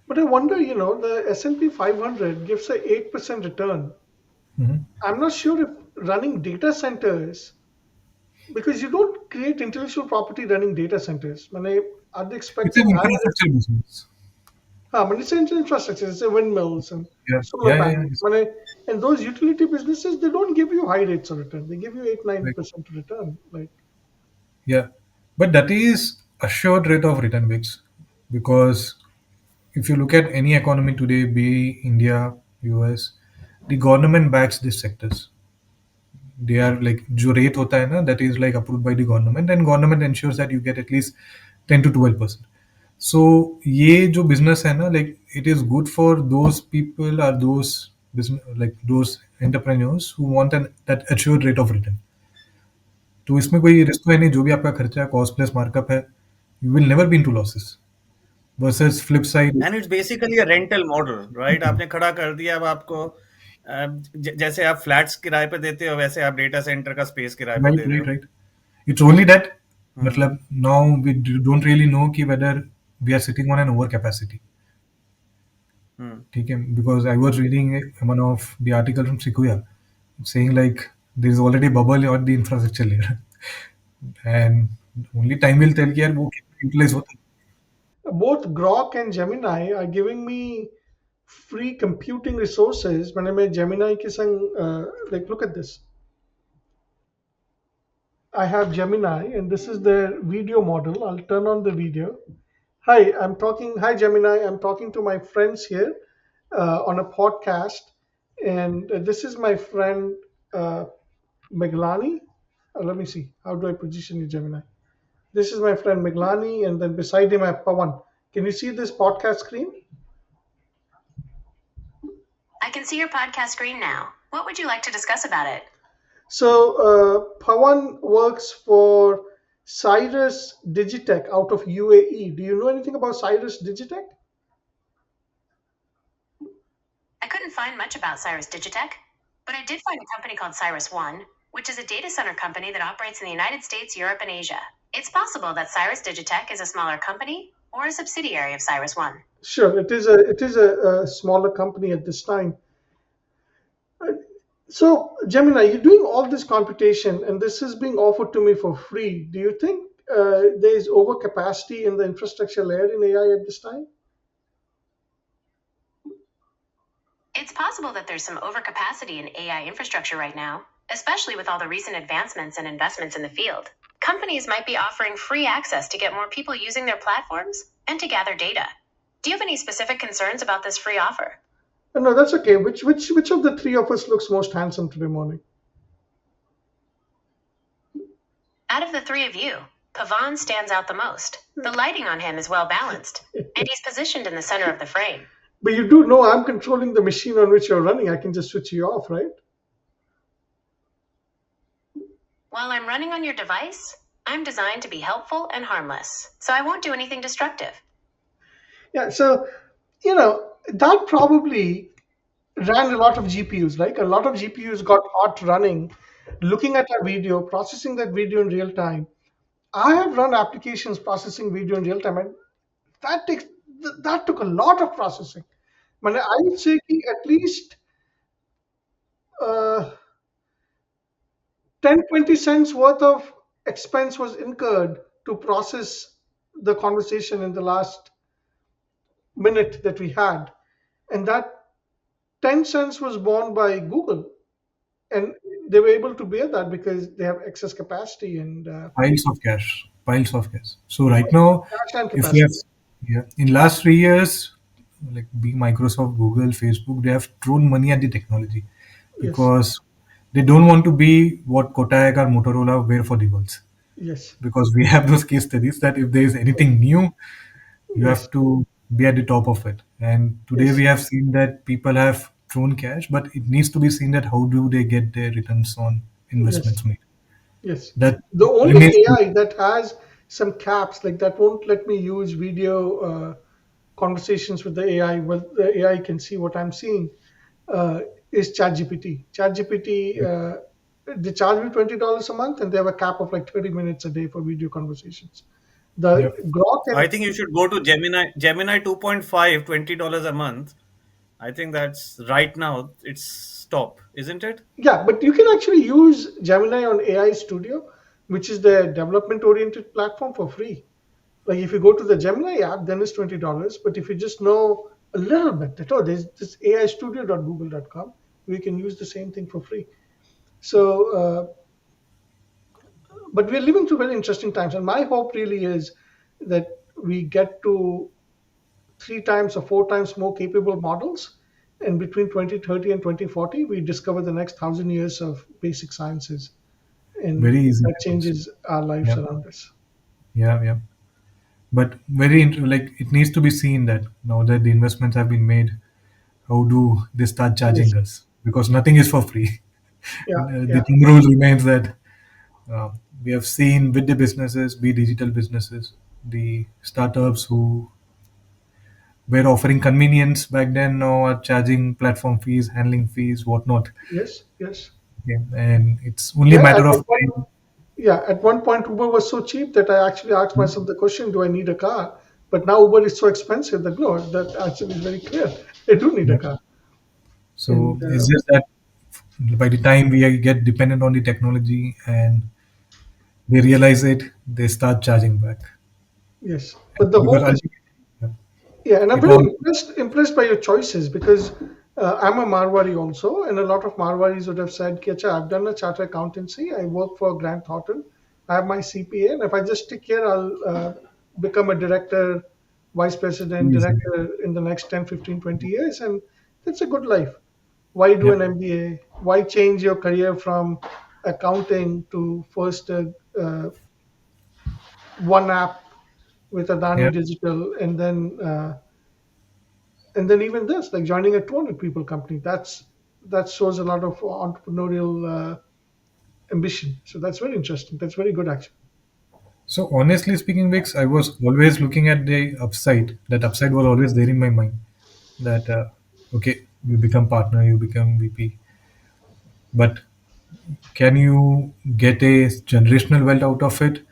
But I wonder, the S&P 500 gives a 8% return. I'm not sure if running data centers, because you don't create intellectual property running data centers. Are they it's an expecting higher? Infrastructure business. But it's infrastructure, it's windmills and Yeah, solar yeah, yeah, panels. yeah. And those utility businesses, they don't give you high rates of return. They give you 8 Like, 9% return. Like, yeah, but that is assured rate of return, Vix, because if you look at any economy today, be India, US, the government backs these sectors. They are like जो rate होता है ना, that is like approved by the government, and government ensures that you get at least 10 to 12%. So ये जो business है ना, like it is good for those people or those business, like those entrepreneurs who want an that assured rate of return. तो इसमें कोई risk तो है नहीं, जो भी आपका खर्चा है कॉस्ट प्लस मार्कअप है, you will never be into losses versus flip side. And it's basically a rental model, right? आपने खड़ा कर दिया, अब आपको जैसे आप फ्लैट्स किराए पे देते हो, वैसे आप डेटा सेंटर का स्पेस किराए पे राइट दे रहे राइट हो। Right. It's only that, hmm. मतलब now we don't really know कि whether we are sitting on an over capacity. Hmm. ठीक है, because I was reading one of the article from Sequoia saying like there is already bubble on the infrastructure layer and only time will tell कि यार वो कितना utilize होता है. both Grok and Gemini are giving me free computing resources when I'm a Gemini ki sang, like, look at this. I have Gemini, and this is their video model. I'll turn on the video. Hi, I'm talking. Hi, Gemini. I'm talking to my friends here on a podcast, and this is my friend Meglani. Let me see. How do I position you, Gemini? This is my friend Meglani, and then beside him I have Pavan. Can you see this podcast screen? I can see your podcast screen now. What would you like to discuss about it? So Pawan works for Sirius Digitech out of UAE. Do you know anything about Sirius Digitech? I couldn't find much about Cyrus Digitech, but I did find a company called Cyrus One, which is a data center company that operates in the United States, Europe, and Asia. It's possible that Cyrus Digitech is a smaller company or a subsidiary of Cyrus One. Sure, it is a smaller company at this time. So, Gemini, you're doing all this computation, and this is being offered to me for free. Do you think there is overcapacity in the infrastructure layer in AI at this time? It's possible that there's some overcapacity in AI infrastructure right now, especially with all the recent advancements and investments in the field. Companies might be offering free access to get more people using their platforms and to gather data. Do you have any specific concerns about this free offer? No, that's okay. Which of the three of us looks most handsome today morning? Out of the three of you, Pavan stands out the most. The lighting on him is well balanced, and he's positioned in the center of the frame. But you do know I'm controlling the machine on which you're running. I can just switch you off, right? While I'm running on your device, I'm designed to be helpful and harmless, so I won't do anything destructive. Yeah, so, that probably ran a lot of GPUs, right? A lot of GPUs got hot running, looking at a video, processing that video in real time. I have run applications processing video in real time, and that takes that took a lot of processing. I would say कि at least uh, 10-20 cents worth of expense was incurred to process the conversation in the last minute that we had. And that 10 cents was borne by Google. And they were able to bear that because they have excess capacity and Piles of cash. So right now, cash and if we have, capacity. yeah, in last 3 years, like being Microsoft, Google, Facebook, they have thrown money at the technology Yes, because they don't want to be what Kotak or Motorola were for the world. yes, Because we have those case studies that if there is anything new, you yes, have to be at the top of it. And today yes, we have seen that people have thrown cash, but it needs to be seen that how do they get their returns on yes. investments made. Yes. That The only remains to be. AI that has some caps, like that won't let me use video conversations with the AI, well, the AI can see what I'm seeing, is ChatGPT. ChatGPT, they charge me $20 a month, and they have a cap of like 30 minutes a day for video conversations. The Yep. Grok I and think you should go to Gemini 2.5, $20 a month. I think that's right now it's top, isn't it? yeah, but you can actually use Gemini on AI Studio, which is the development oriented platform, for free. Like if you go to the Gemini app, then it's $20. But if you just know a little bit, that, oh, there's this AI Studio.google.com, we can use the same thing for free. So, but we're living through very interesting times, and my hope really is that we get to three times or four times more capable models, and between 2030 and 2040, we discover the next 1,000 years of basic sciences, and Very easy that to do so. changes our lives Yeah, around us. yeah, yeah. But like it needs to be seen that now that the investments have been made, how do they start Yes. charging us? Because nothing is for free. Yeah, The yeah, thing rule remains that uh, we have seen with the businesses, be digital businesses, the startups who were offering convenience back then now are charging platform fees, handling fees, whatnot. yes, yes. Okay. And it's only a Yeah, matter of time. at one point, Uber was so cheap that I actually asked myself the question, do I need a car? But now Uber is so expensive that no, that actually is very clear. I do need a Yeah. car. And So it's just that by the time we get dependent on the technology and they realize it, they start charging back. yes, but the Because hope is, ultimately, yeah, yeah, and I'm it very all, impressed by your choices because I'm a Marwari also, and a lot of Marwaris would have said, Kiacha, I've done a charter accountancy, I work for Grant Thornton, I have my CPA, and if I just stick here, I'll become a director, vice president, easy. director in the next 10, 15, 20 years, and that's a good life. Why do Yeah, an MBA? Why change your career from accounting to first one app with yeah. Adani Digital, and then even this, like joining a 200 people company, that shows a lot of entrepreneurial ambition. So that's very interesting. That's very good, actually. So honestly speaking, Vix, I was always looking at the upside. That upside was always there in my mind. That okay, you become partner, you become VP, but can you get a generational wealth out of it?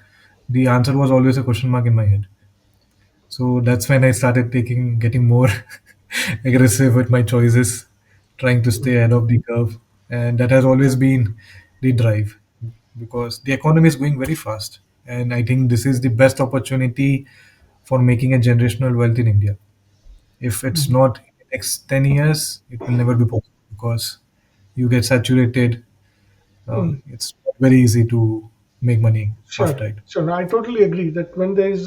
The answer was always a question mark in my head. So that's when I started getting more aggressive with my choices, trying to stay ahead of the curve. And that has always been the drive because the economy is going very fast. And I think this is the best opportunity for making a generational wealth in India. If it's Mhm. not in the next 10 years, it will never be possible because you get saturated. Mm. It's not very easy to make money Sure, after it. sure. I totally agree that when there's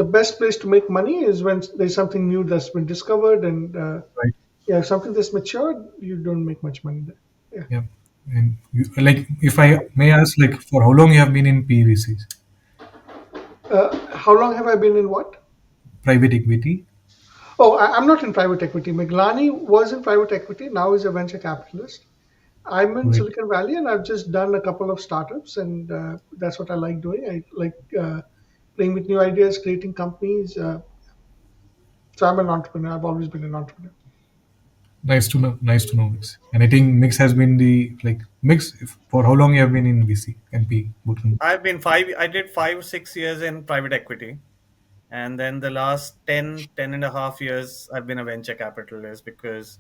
the best place to make money is when there's something new that's been discovered, and Right. yeah, something that's matured, you don't make much money there. Yeah. Yeah. And like, if I may ask, like, for how long you have been in PVCs, How long have I been in what? private equity? Oh, I'm not in private equity. Miglani was in private equity. Now is a venture capitalist. I'm in Right. Silicon Valley, and I've just done a couple of startups, and that's what I like doing. I like playing with new ideas, creating companies. So I'm an entrepreneur. I've always been an entrepreneur. Nice to know. Nice to know, Mix. And I think Mix has been the like Mix. For how long you have been in VC and P both? I did 5, 6 years in private equity. And then the last 10, 10 and a half years, I've been a venture capitalist because,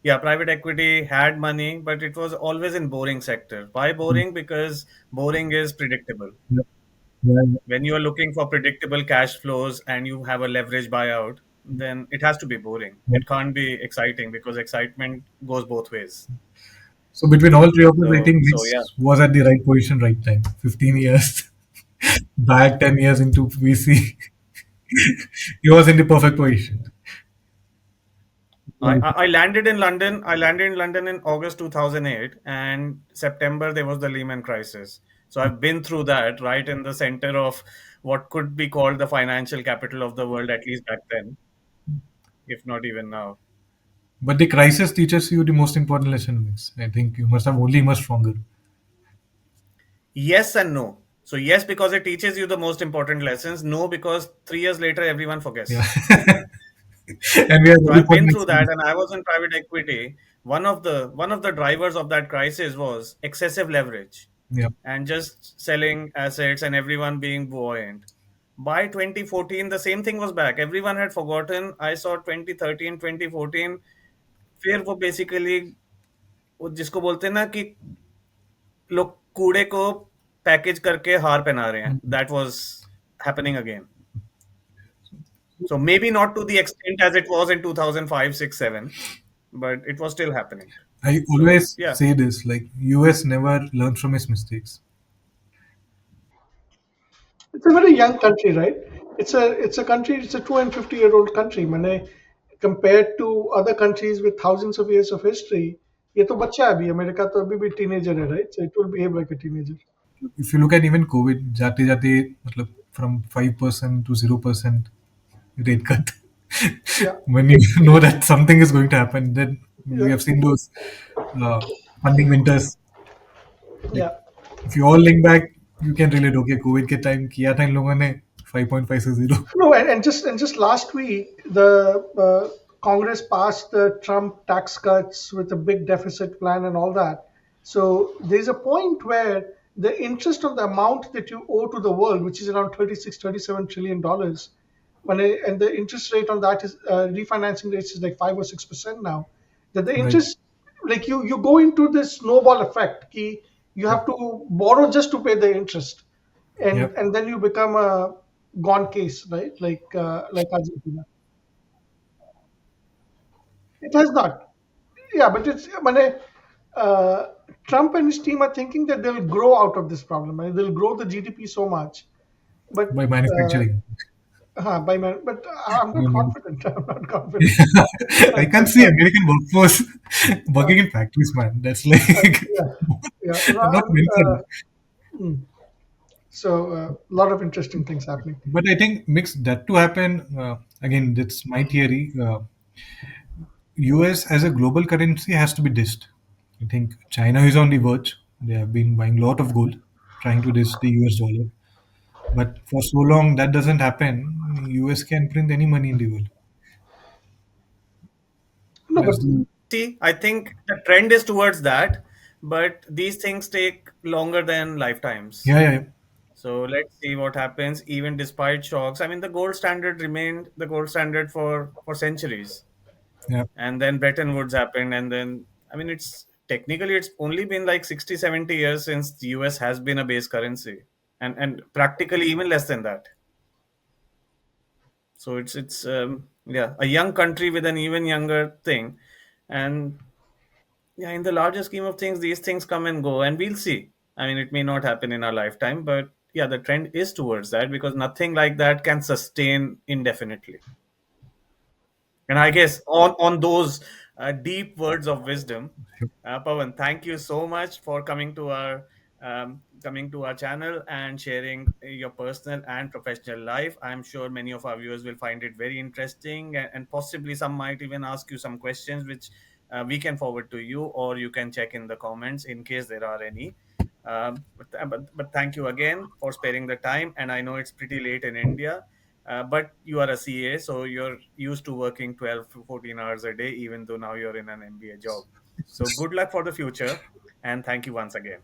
yeah, private equity had money, but it was always in boring sector. Why boring? Because boring is predictable. Yeah. Yeah. When you are looking for predictable cash flows and you have a leverage buyout, then it has to be boring. Yeah. It can't be exciting because excitement goes both ways. So between all three of us, I think So yeah, Mix was at the right position, right time. 15 years back, 10 years into VC, he was in the perfect position. I landed in London. I landed in London in August 2008, and September there was the Lehman crisis. So I've been through that, right in the center of what could be called the financial capital of the world, at least back then, if not even now. But the crisis teaches you the most important lesson, Mix. I think you must have only emerged stronger. Yes and no. So yes, because it teaches you the most important lessons. No, because 3 years later everyone Yeah. forgets. And we are So ready I've for the been through next that, one. and I was in private equity. One of the drivers of that crisis was excessive leverage Yeah. and just selling assets and everyone being buoyant. By 2014, the same thing was back. Everyone had forgotten. I saw 2013, 2014. फिर वो basically वो जिसको बोलते हैं ना कि लोग कूड़े को पैकेज करके हार पहना रहे हैं. That was happening again. So maybe not to the extent as it was in 2005, 6, 7. but it was still happening. I So always yeah, say this, like US never learned from its mistakes. It's a very young country, right? It's a country. It's a 250-year-old country. मैंने compared to other countries with thousands of years of history, ये तो बच्चा है अभी. America तो अभी भी teenager है, right? So it will behave like a teenager. If you look at even COVID, जाते जाते मतलब from 5% to 0% rate cut. Yeah, When you know that something is going to happen, then we yeah, have seen those uh, funding winters. Like yeah. if you all link back, you can relate. Okay, COVID के time किया था इन लोगों ने 5.5 से 0. No, and just last week, the Congress passed the Trump tax cuts with a big deficit plan and all that. So there's a point where the interest on the amount that you owe to the world, which is around 36, 37 trillion dollars, and the interest rate on that is refinancing rates is like 5 or 6% now. That the Right. interest, like you go into this snowball effect. Ki you Yep. have to borrow just to pay the interest, and Yep. and then you become a gone case, right? Like Argentina. It has not. Yeah, but uh, Trump and his team are thinking that they'll grow out of this problem. Right? They'll grow the GDP so much, but By manufacturing. but I'm not Mm. confident. I'm not confident. I can't see American workforce Uh, working in factories, man. That's like yeah, yeah. No, not meant for them. mm. So a lot of interesting things happening. But I think mix that to happen again. That's my theory. US as a global currency has to be dissed. I think China is on the verge. They have been buying a lot of gold, trying to diss the US dollar. But for so long that doesn't happen, US can print any money in the world. No, That's but the see, I think the trend is towards that, but these things take longer than lifetimes. yeah, yeah, yeah. So let's see what happens. Even despite shocks, I mean, the gold standard remained the gold standard for centuries, Yeah. and then Bretton Woods happened, and then I mean, it's technically it's only been like 60, 70 years since the US has been a base currency, and practically even less than that. So it's yeah, a young country with an even younger thing, and yeah, in the larger scheme of things, these things come and go, and we'll see. I mean, it may not happen in our lifetime, but yeah, the trend is towards that because nothing like that can sustain indefinitely. And I guess on those deep words of wisdom, Pavan, thank you so much for coming to our channel and sharing your personal and professional life. I'm sure many of our viewers will find it very interesting, and possibly some might even ask you some questions, which we can forward to you, or you can check in the comments in case there are any. But thank you again for sparing the time. And I know it's pretty late in India, but you are a CA, so you're used to working 12 to 14 hours a day, even though now you're in an MBA job. So good luck for the future, and thank you once again.